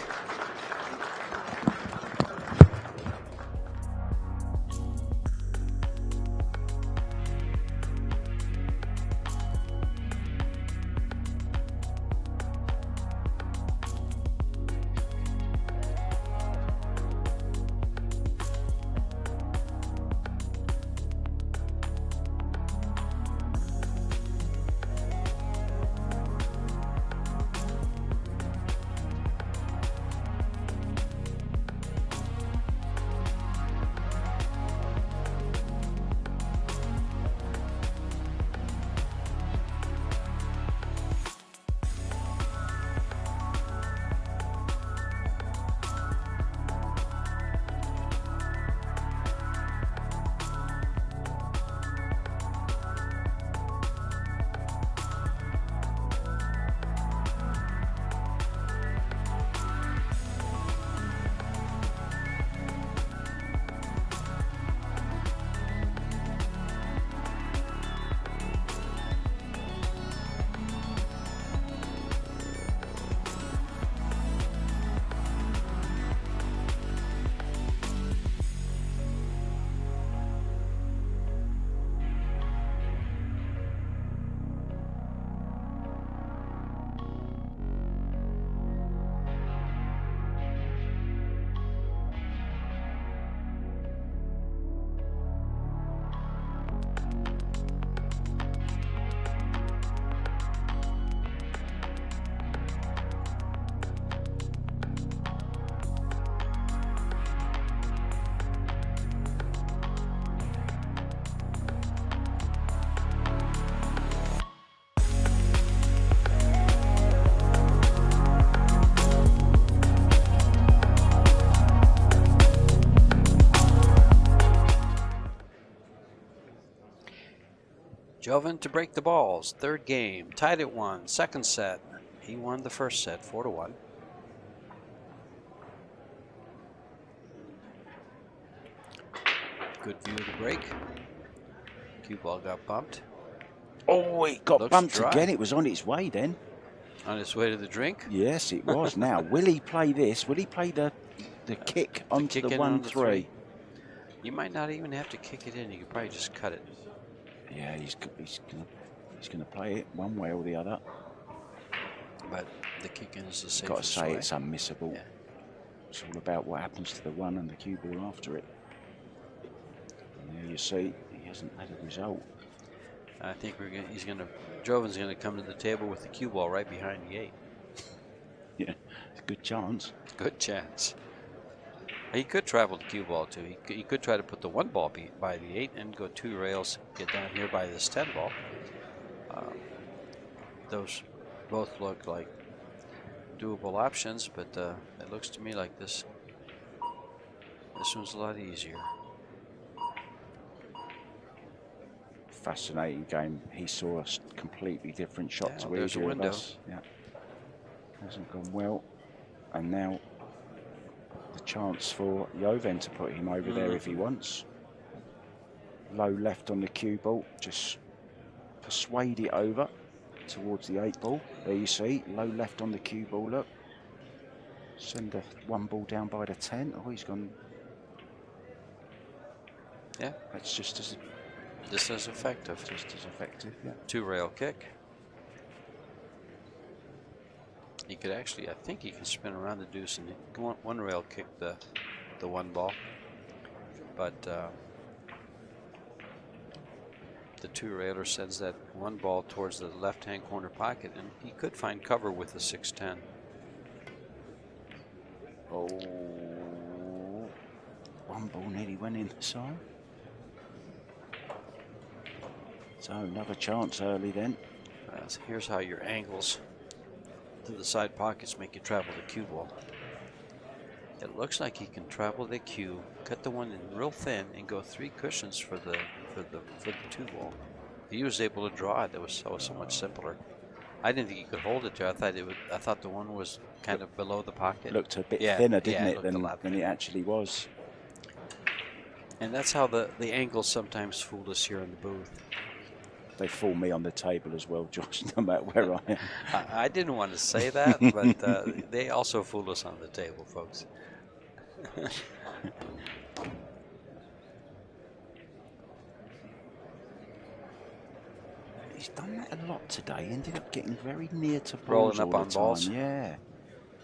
Joven to break the balls. Third game. Tied at 1. Second set. He won the first set 4-1. Good view of the break. Cue ball got bumped. Oh, it got Looks bumped dry. again. It was on its way then. On its way to the drink. Yes, it was. Now, will he play this? Will he play the kick onto the 1-3? You might not even have to kick it in. You could probably just cut it. Yeah, he's gonna play it one way or the other. But the kick in is the safest Got to say, way. it's unmissable. Yeah. It's all about what happens to the one and the cue ball after it. And there you see, he hasn't had a result. I think Joven's gonna come to the table with the cue ball right behind the 8. Yeah, it's a good chance. Good chance. He could travel the cue ball too. He could try to put the 1 ball by the 8 and go 2 rails, get down here by this 10 ball. Those both look like doable options, but it looks to me like this one's a lot easier. Fascinating game. He saw a completely different shot to there's a either window. of us. Yeah, hasn't gone well, and now the chance for Joven to put him over there if he wants. Low left on the cue ball, just persuade it over towards the 8 ball. There you see, low left on the cue ball. Look, send the 1 ball down by the 10. Oh, he's gone. Yeah, that's just as effective. Just as effective. Yeah. 2 rail kick. He could actually, I think he can spin around the deuce and 1 rail kick the 1 ball, but the 2 railer sends that 1 ball towards the left-hand corner pocket, and he could find cover with the 6-10. Oh, 1 ball nearly went in the side. So another chance early then. So here's how your angles to the side pockets make you travel the cue ball. It looks like he can travel the cue, cut the 1 in real thin, and go 3 cushions for the 2 ball. He was able to draw it. That was so much simpler. I didn't think he could hold it there. I thought the 1 was kind of below the pocket. Looked a bit thinner, didn't it, than it actually was. And that's how the angles sometimes fool us here in the booth. They fool me on the table as well, Josh, no matter where I am. I didn't want to say that, but they also fool us on the table, folks. He's done that a lot today. Ended up getting very near to balls. Rolling up all on the balls. time. Yeah.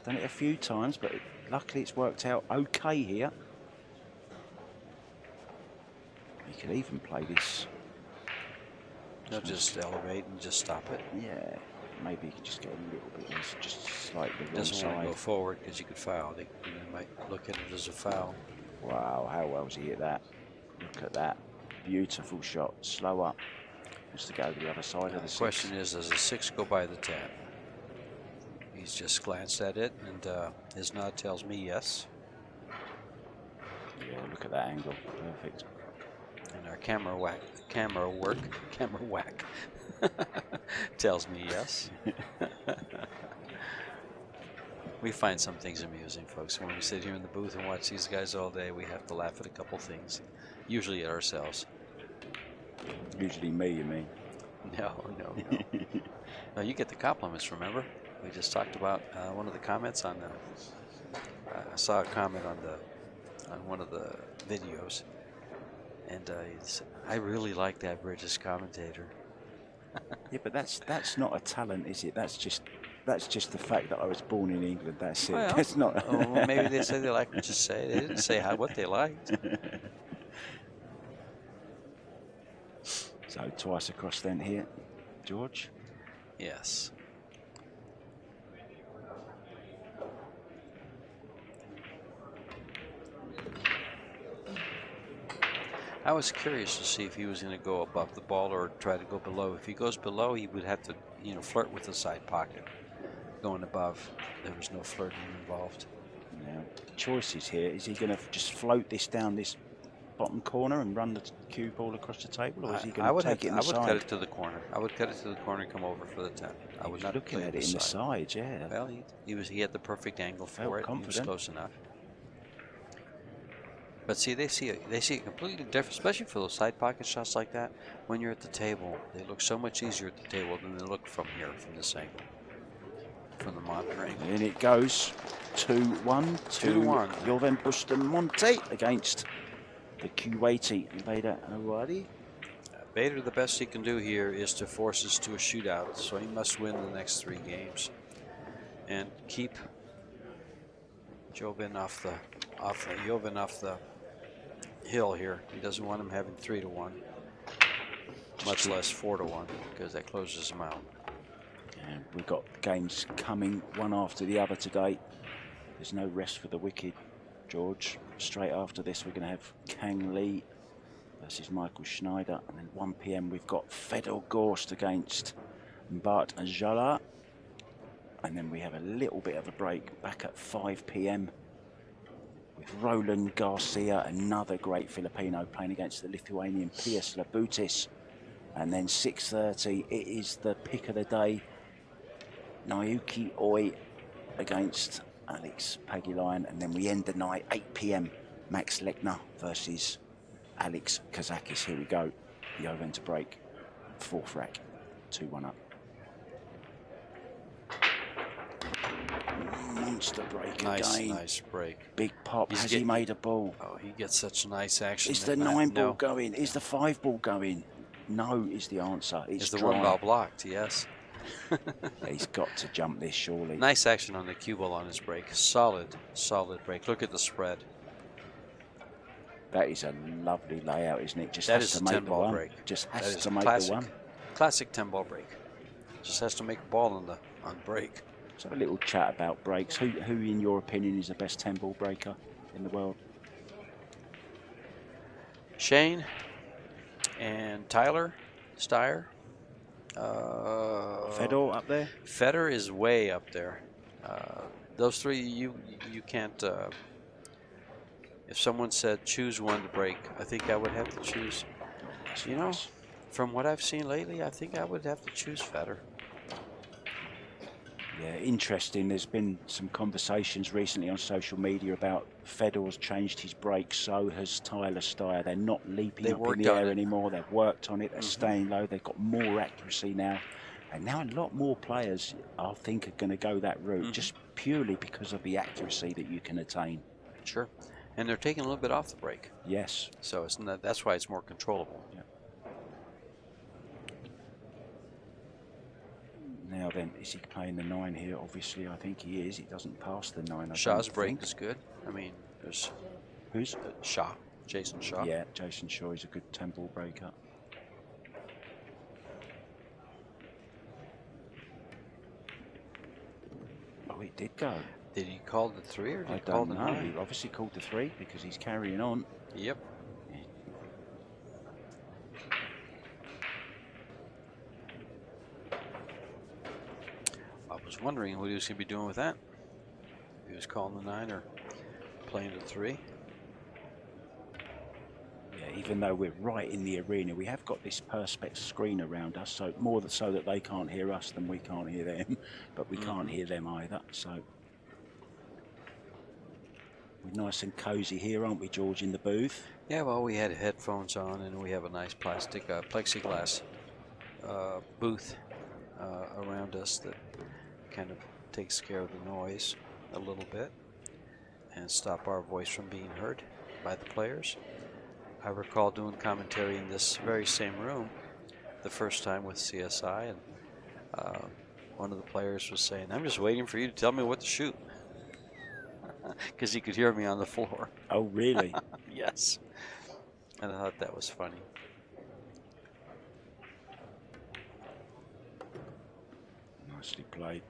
Done it a few times, but luckily it's worked out okay here. He could even play this. No, just elevate and just stop it. Yeah. Maybe he could just get a little bit, just slightly wrong Doesn't want to go side. forward because you could foul. They might look at it as a foul. Wow, how well has he hit that? Look at that. Beautiful shot. Slow up. Just to go to the other side of the 6. The question is, does the 6 go by the 10? He's just glanced at it, and his nod tells me yes. Yeah, look at that angle. Perfect. And our camera whack tells me yes. We find some things amusing, folks. When we sit here in the booth and watch these guys all day, we have to laugh at a couple things, usually at ourselves. Usually me, you mean? No. No, you get the compliments, remember? We just talked about one of the comments on the, I saw a comment on one of the videos, and he said, I really like that British commentator. Yeah, but that's not a talent, is it? That's just the fact that I was born in England. That's it. Well, that's not. Well, maybe they said they like what you say. They didn't say what they liked. So twice across then here, George. Yes. I was curious to see if he was going to go above the ball or try to go below. If he goes below, he would have to, flirt with the side pocket. Going above, there was no flirting involved. Now, choices here. Is he going to just float this down this bottom corner and run the cue ball across the table, or is he I going would to take it in I the would side? cut it to the corner. I would cut it to the corner and come over for the 10. I would not looking play at it in the side, yeah. Well, he had the perfect angle for it. Confident. He was close enough. But see, they see it completely different, especially for those side pocket shots like that. When you're at the table, they look so much easier at the table than they look from here, from this angle, from the monitoring. And it goes 2-1 to Joven Bustamante against the Kuwaiti B.ALAWADHI. Bader, the best he can do here is to force us to a shootout, so he must win the next 3 games and keep Joven off the hill here. He doesn't want him having 3-1, much less 4-1, because that closes him out. And we've got games coming one after the other today. There's no rest for the wicked, George. Straight after this, we're going to have Kang Lee versus Michael Schneider. And then 1 p.m. we've got Fedor Gorst against Bart Jala. And then we have a little bit of a break back at 5 p.m. with Roland Garcia, another great Filipino, playing against the Lithuanian Pius Labutis. And then 6:30, it is the pick of the day. Naoki Oi against Alex Pagilayan. And then we end the night, 8 p.m. Max Lechner versus Alex Kazakis. Here we go. The Joven to break. 4th rack. 2-1 up. Monster break again. Nice break. Big pop. Has he made a ball? Oh, he gets such nice action. Is the 9 ball going? Is the 5 ball going? No is the answer. It's is the dry. 1 ball blocked? Yes. He's got to jump this, surely. Nice action on the cue ball on his break. Solid break. Look at the spread. That is a lovely layout, isn't it? Just that has is to a make 10 the ball one. break. Just has to make classic, the one. Classic 10 ball break. Just has to make a ball on the break. Let's have a little chat about breaks. Who in your opinion, is the best 10 ball breaker in the world? Shane and Tyler Steyer. Fedor up there? Fedor is way up there. Those 3, you can't. If someone said choose one to break, I think I would have to choose. You know, from what I've seen lately, I think I would have to choose Fedor. Yeah, interesting. There's been some conversations recently on social media about Fedor's changed his break, so has Tyler Steyer. They're not leaping up in the air anymore. They've worked on it. They're staying low. They've got more accuracy now. And now a lot more players, I think, are going to go that route, just purely because of the accuracy that you can attain. Sure. And they're taking a little bit off the break. Yes. So it's not, that's why it's more controllable. Yeah. Now then, is he playing the 9 here? Obviously, I think he is. He doesn't pass the 9. Shaw's break is good. I mean, there's... Who's? Shaw. Jason Shaw. Yeah, Jason Shaw is a good 10 ball breaker. Oh, it did go. Did he call the 3 or did he call the 9? I don't know. He obviously called the 3 because he's carrying on. Yep. I was wondering what he was going to be doing with that. If he was calling the 9 or playing the 3. Yeah, even though we're right in the arena, we have got this perspex screen around us, so more so that they can't hear us than we can't hear them, but we can't hear them either. So we're nice and cozy here, aren't we, George, in the booth? Yeah, well, we had headphones on, and we have a nice plastic plexiglass booth around us that kind of takes care of the noise a little bit and stop our voice from being heard by the players. I recall doing commentary in this very same room the first time with CSI, and one of the players was saying, "I'm just waiting for you to tell me what to shoot," because he could hear me on the floor. Oh, really? Yes. And I thought that was funny. Nicely played.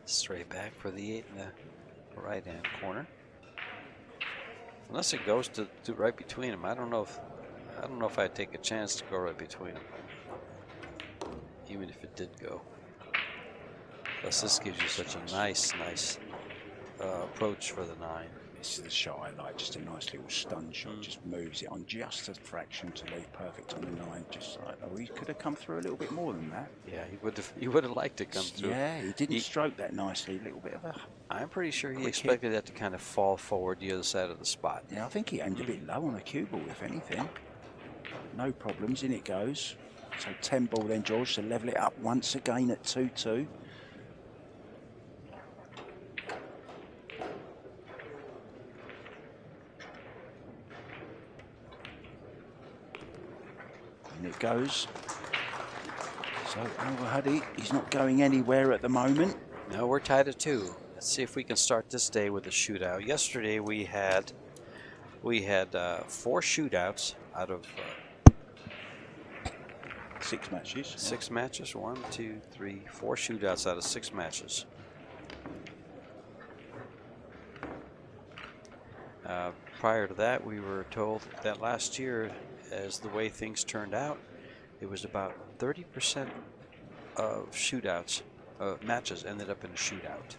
Straight back for the 8 in the right-hand corner. Unless it goes to right between them, I don't know if I'd take a chance to go right between them, even if it did go. Plus, this gives you such a nice approach for the 9. This is the shot I like, just a nice little stun shot, just moves it on just a fraction to leave perfect on the 9. Just like, oh, he could have come through a little bit more than that. Yeah, he would have liked to come through. Yeah, he didn't stroke that nicely, a little bit of a... I'm pretty sure he expected that to kind of fall forward the other side of the spot. Yeah, I think he aimed a bit low on a cue ball, if anything. No problems, in it goes. So 10 ball then, George, to level it up once again at 2-2. And it goes. So Al-Wahadi, he's not going anywhere at the moment. No, we're tied at 2. Let's see if we can start this day with a shootout. Yesterday we had 4 shootouts out of 6 matches. 6 matches. 1, 2, 3, 4 shootouts out of 6 matches. Prior to that, we were told that last year, as the way things turned out, it was about 30% of shootouts, matches ended up in a shootout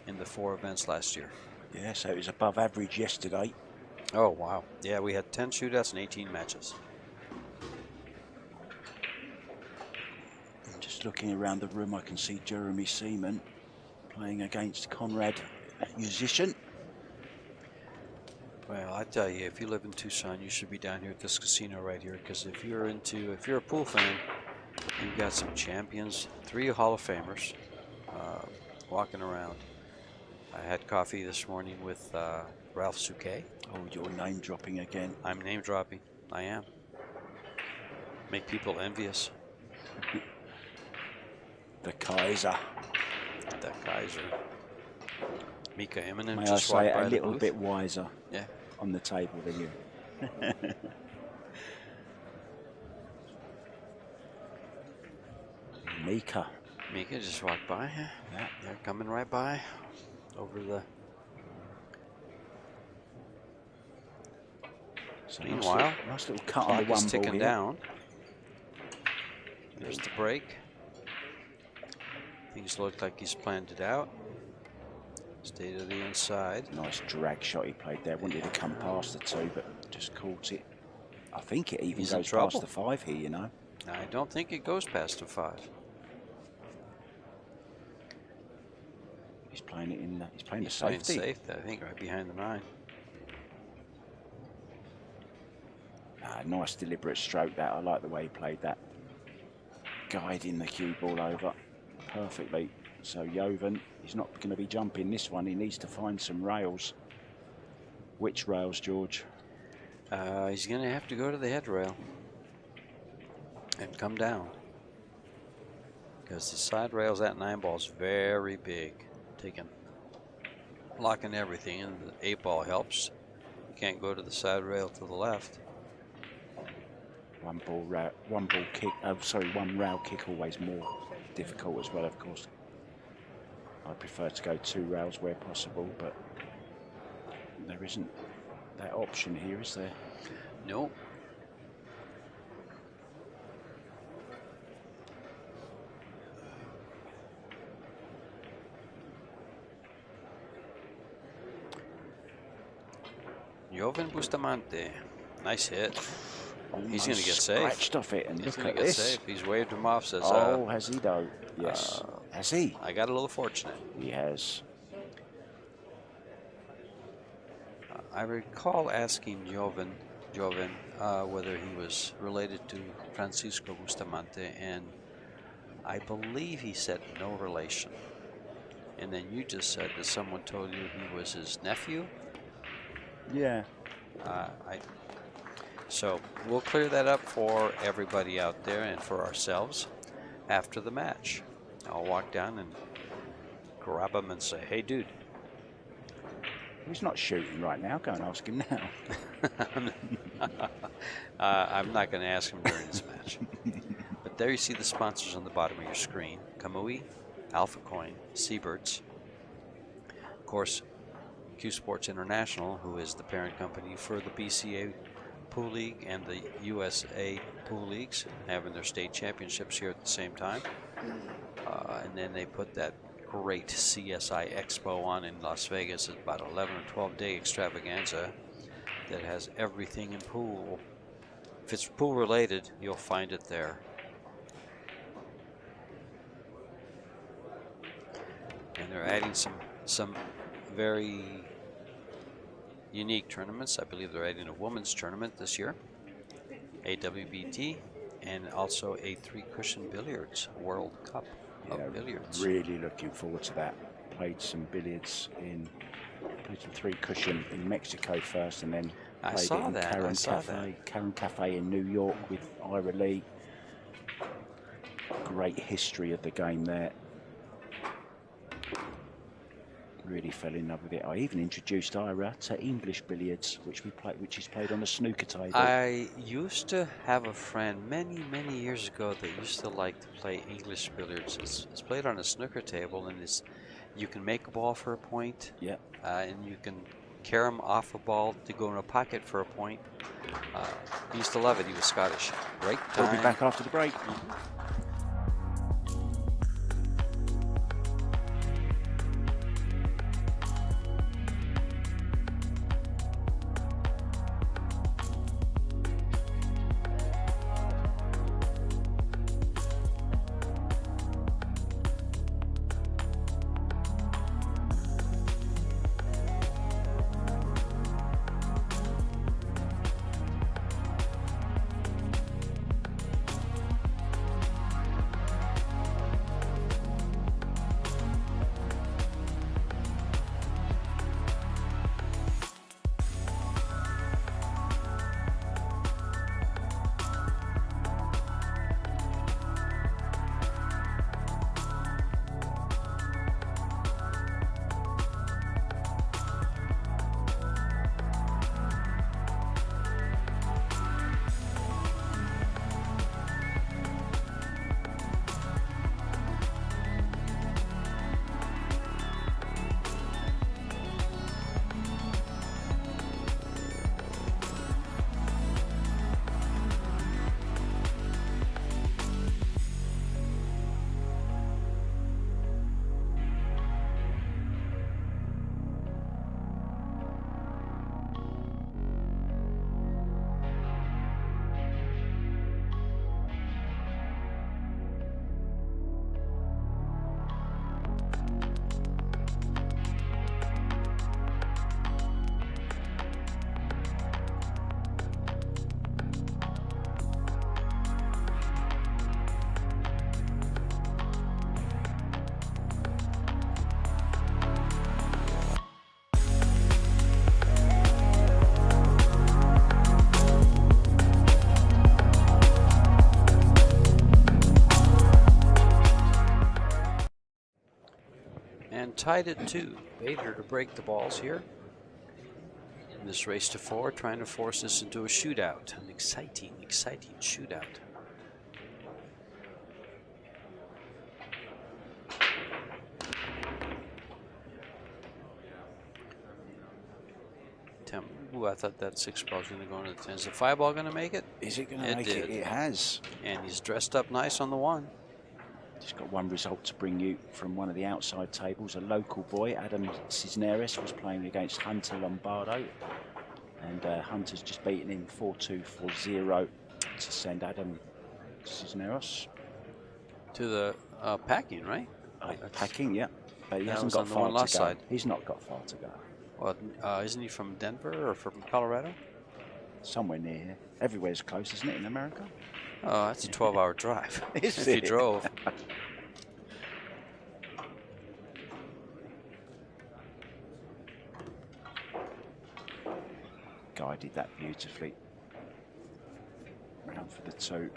in the 4 events last year. Yeah, so it was above average yesterday. Oh, wow. Yeah, we had 10 shootouts and 18 matches. Just looking around the room, I can see Jeremy Seaman playing against Conrad Musician. Well, I tell you, if you live in Tucson, you should be down here at this casino right here, because if you're a pool fan, you've got some champions, 3 Hall of Famers walking around. I had coffee this morning with Ralph Souquet. Oh, you're name dropping again. I'm name dropping. I am. Make people envious. The Kaiser. The Kaiser. Mika Eminem. May just I say, by a little booth. bit wiser. Yeah. On the table than you. Mika. Mika just walked by. Yeah. They're coming right by. Over the... So meanwhile, nice little cut on clock the is one ball ticking here. down. There's the break. Things look like he's planned it out. Stay to the inside. Nice drag shot he played there. Wanted to come past the 2, but just caught it. I think it even He's in goes trouble. past the 5 here, you know. I don't think it goes past the 5. He's playing it in. He's playing He's the playing safety. safe, I think, right behind the 9. Nice deliberate stroke that. I like the way he played that. Guiding the cue ball over perfectly. So Jovan, he's not going to be jumping this one. He needs to find some rails. Which rails, George? He's going to have to go to the head rail and come down, because the side rails, that 9 ball is very big, blocking everything, and the 8 ball helps. You can't go to the side rail to the left. One rail kick always more difficult as well, of course. I prefer to go 2 rails where possible, but there isn't that option here, is there? Nope. Jovan Bustamante. Nice hit. He's going to get safe. Scratched off it, and He's look going at to get this. safe. He's waved him off, says, Oh, has he though? Yes. Has he? I got a little fortunate. He has. I recall asking Jovan whether he was related to Francisco Bustamante, and I believe he said no relation. And then you just said that someone told you he was his nephew? Yeah. So we'll clear that up for everybody out there and for ourselves after the match. I'll walk down and grab him and say, hey, dude. He's not shooting right now. Go and ask him now. I'm not going to ask him during this match. But there you see the sponsors on the bottom of your screen. Kamui, Alpha Coin, Seabirds. Of course, CueSports International, who is the parent company for the BCA Pool League and the USA Pool Leagues, having their state championships here at the same time. And then they put that great CSI Expo on in Las Vegas. It's about 11 or 12-day extravaganza that has everything in pool. If it's pool related, you'll find it there. And they're adding some very unique tournaments. I believe they're adding a women's tournament this year, a WBT, and also a 3-cushion billiards World Cup of billiards. Really looking forward to that. Played some billiards played some 3-cushion in Mexico first, and then played it in Karen Cafe in New York with Ira Lee. Great history of the game there. Really fell in love with it. I even introduced Ira to English billiards, which is played on a snooker table. I used to have a friend many years ago that used to like to play English billiards. It's played on a snooker table, and you can make a ball for a point. Yeah. And you can carry him off a ball to go in a pocket for a point. He used to love it. He was Scottish. Break time. We'll be back after the break. Tied at 2. Bader to break the balls here. In this race to 4, trying to force this into a shootout. An exciting shootout. Ooh, I thought that 6 ball was going to go into the 10. Is the 5 ball going to make it? Is it going to make it? It has. And he's dressed up nice on the 1. Just got one result to bring you from one of the outside tables. A local boy, Adam Cisneros, was playing against Hunter Lombardo. And Hunter's just beaten him 4-2, 4-0 to send Adam Cisneros to the packing, right? Packing, yeah. But he hasn't got far to go. Side. He's not got far to go. Well, isn't he from Denver or from Colorado? Somewhere near here. Everywhere's close, isn't it, in America? Oh, that's a 12-hour drive. If he drove. Guided that beautifully. Round for the 2.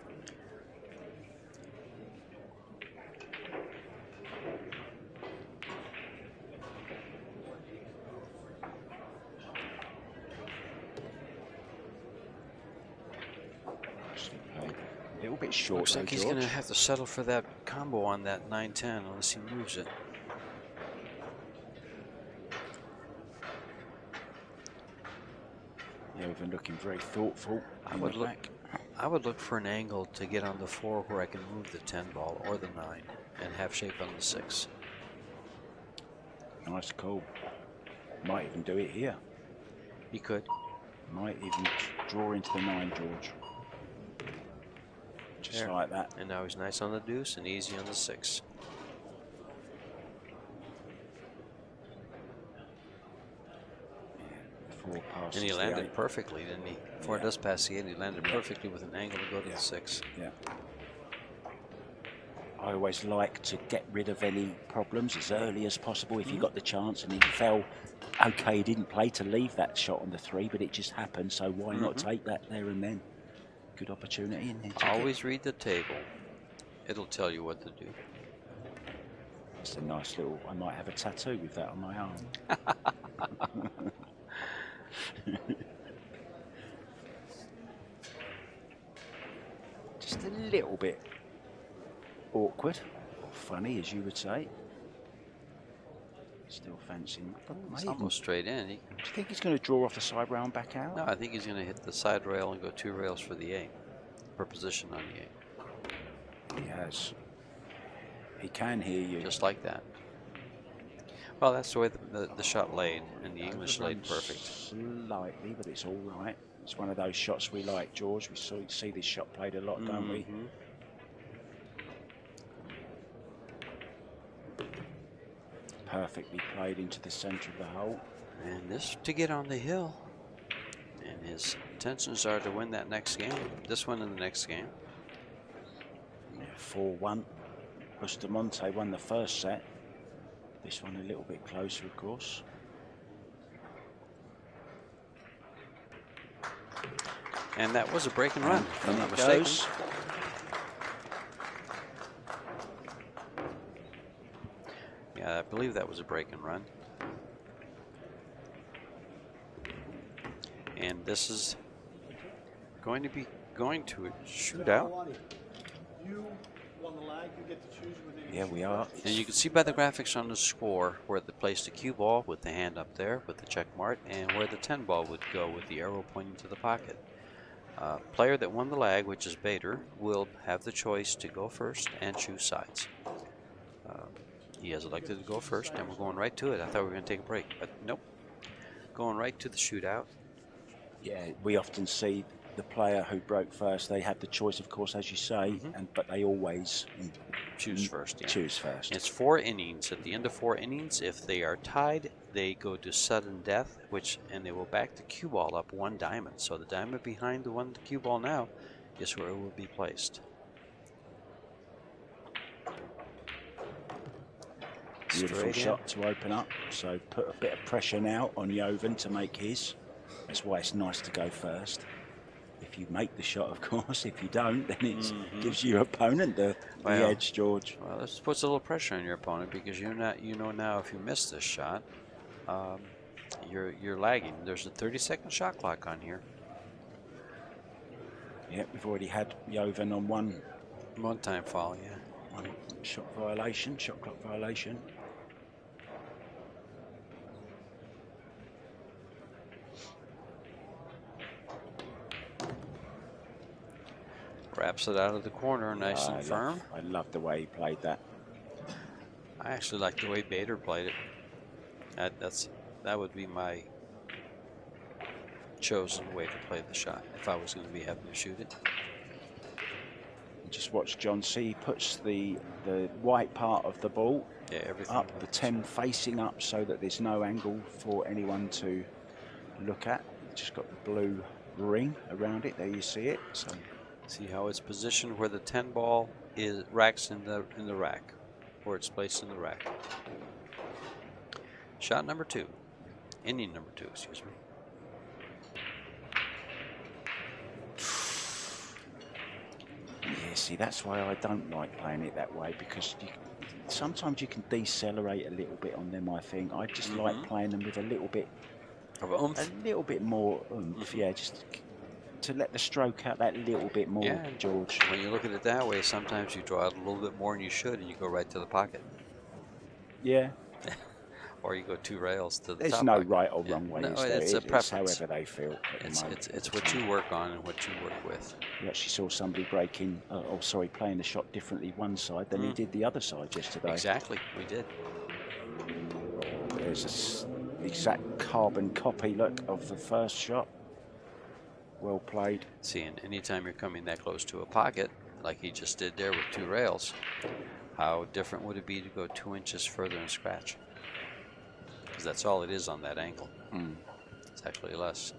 A little bit short. Looks like he's going to have to settle for that combo on that 9-10 unless he moves it. Yeah, we've been looking very thoughtful. I would look for an angle to get on the 4 where I can move the 10 ball or the 9 and have shape on the 6. Nice call. Might even do it here. He could. Might even draw into the 9, George. Just there. Like that. And now he's nice on the deuce and easy on the 6. Yeah, 4 passes. And he landed perfectly, didn't he? 4 does pass the 8. He landed perfectly with an angle to go to the 6. Yeah. I always like to get rid of any problems as early as possible if you got the chance, and he fell. Okay, he didn't play to leave that shot on the 3, but it just happened, so why not take that there and then? Good opportunity. And always read the table. It'll tell you what to do. It's a nice little, I might have a tattoo with that on my arm. Just a little bit awkward, or funny, as you would say. Still fancying. It's almost straight in. Do you think he's going to draw off the side rail and back out? No, I think he's going to hit the side rail and go 2 rails for the 8, for position on the 8. He has. He can hear you. Just like that. Well, that's the way the shot laid, and the English laid perfect. Slightly, but it's all right. It's one of those shots we like, George. We see this shot played a lot, don't we? Perfectly played into the centre of the hole. And this to get on the hill. And his intentions are to win that next game. This one in the next game. Yeah, 4-1. Bustamante won the first set. This one a little bit closer, of course. And that was a break and run, if I'm not mistaken. Yeah, I believe that was a break and run. And this is going to be going to a shootout. You won the lag, you get to choose within Yeah, we are. And you can see by the graphics on the score where they placed the cue ball with the hand up there with the check mark, and where the 10 ball would go with the arrow pointing to the pocket. Player that won the lag, which is Bader, will have the choice to go first and choose sides. He has elected to go first, and we're going right to it. I thought we were going to take a break, but nope. Going right to the shootout. Yeah, we often see the player who broke first. They have the choice, of course, as you say, but they always choose first. Yeah. Choose first. It's 4 innings. At the end of 4 innings, if they are tied, they go to sudden death, and they will back the cue ball up 1 diamond. So the diamond behind the one cue ball now is where it will be placed. Beautiful shot to open up. So put a bit of pressure now on Jovan to make his. That's why it's nice to go first. If you make the shot, of course. If you don't, then it gives your opponent the edge, George. Well, this puts a little pressure on your opponent, because you know now if you miss this shot, you're lagging. There's a 30-second shot clock on here. Yeah, we've already had Jovan on one time foul, yeah. One shot violation, shot clock violation. Wraps it out of the corner, nice and firm. I love the way he played that. I actually like the way Bader played it. That would be my chosen way to play the shot if I was going to be having to shoot it. Just watch John see. He puts the white part of the ball up, the 10 facing up, so that there's no angle for anyone to look at. Just got the blue ring around it. There you see it. So see how it's positioned where the 10 ball racks in the rack, where it's placed in the rack. Shot number 2, inning number 2, excuse me. Yeah, see, that's why I don't like playing it that way, because sometimes you can decelerate a little bit on them, I think. I just like playing them with a little bit of oomph. A little bit more oomph, yeah, just to let the stroke out that little bit more, George. When you look at it that way, sometimes you draw out a little bit more than you should, and you go right to the pocket. Yeah. Or you go 2 rails to the There's top. No pocket. right or wrong way. No, it's a preference. It's however they feel. It's what you work on and what you work with. We actually saw somebody breaking, playing the shot differently one side than he did the other side yesterday. Exactly, we did. There's an exact carbon copy, look, of the first shot. Well played. See, and anytime you're coming that close to a pocket, like he just did there with 2 rails, how different would it be to go 2 inches further and scratch? Because that's all it is on that angle. It's actually less.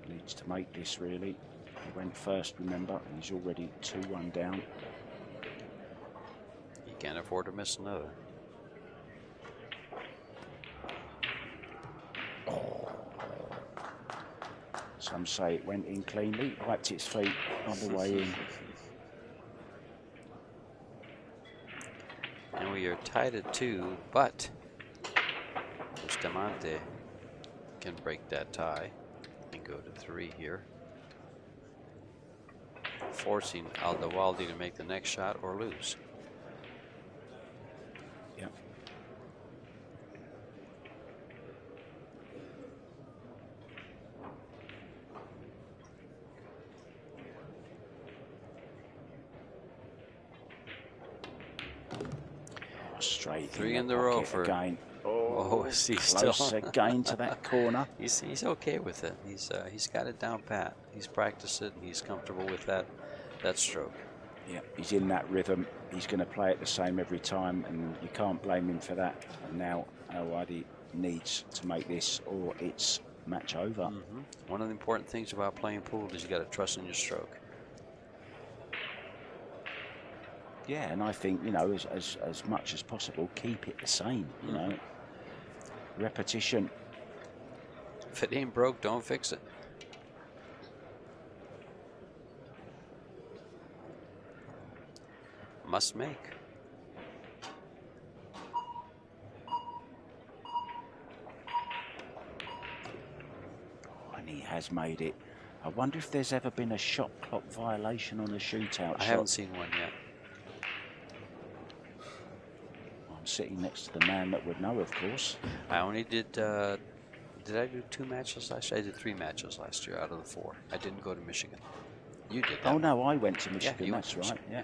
Needs to make this, really. He went first, remember, and he's already 2-1 down. He can't afford to miss another. Some say it went in cleanly, wiped its feet on the way in. And we are tied at 2, but Bustamante can break that tie and go to 3 here, forcing ALAWADHI to make the next shot or lose. Yep. Straight 3 in the row pocket for again. Oh, is he Close still? again to that corner. He's okay with it. He's got it down pat. He's practiced it and he's comfortable with that stroke. Yeah, he's in that rhythm. He's going to play it the same every time, and you can't blame him for that. And now ALAWADHI needs to make this, or it's match over. One of the important things about playing pool is you got to trust in your stroke. Yeah, and I think, you know, as much as possible, keep it the same, you know. Repetition. If it ain't broke, don't fix it. Must make. And he has made it. I wonder if there's ever been a shot clock violation on a shootout. I haven't seen one yet. I'm sitting next to the man that would know, of course. I only did I do 2 matches last year? I did 3 matches last year out of the 4. I didn't go to Michigan. You did that. Oh, no, I went to Michigan, you that's went to right, yeah.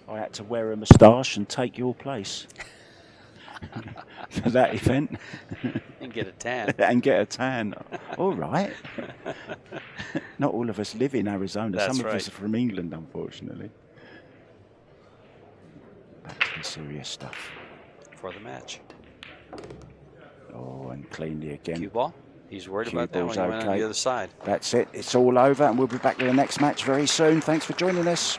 I had to wear a moustache and take your place for that event. And get a tan. And get a tan. All right. Not all of us live in Arizona. That's Some of right. us are from England, unfortunately. Back to the serious stuff. For the match. Oh, and cleanly again. Cue ball. He's worried Cue about that ball's when he went on okay. the other side. That's it. It's all over, and we'll be back to the next match very soon. Thanks for joining us.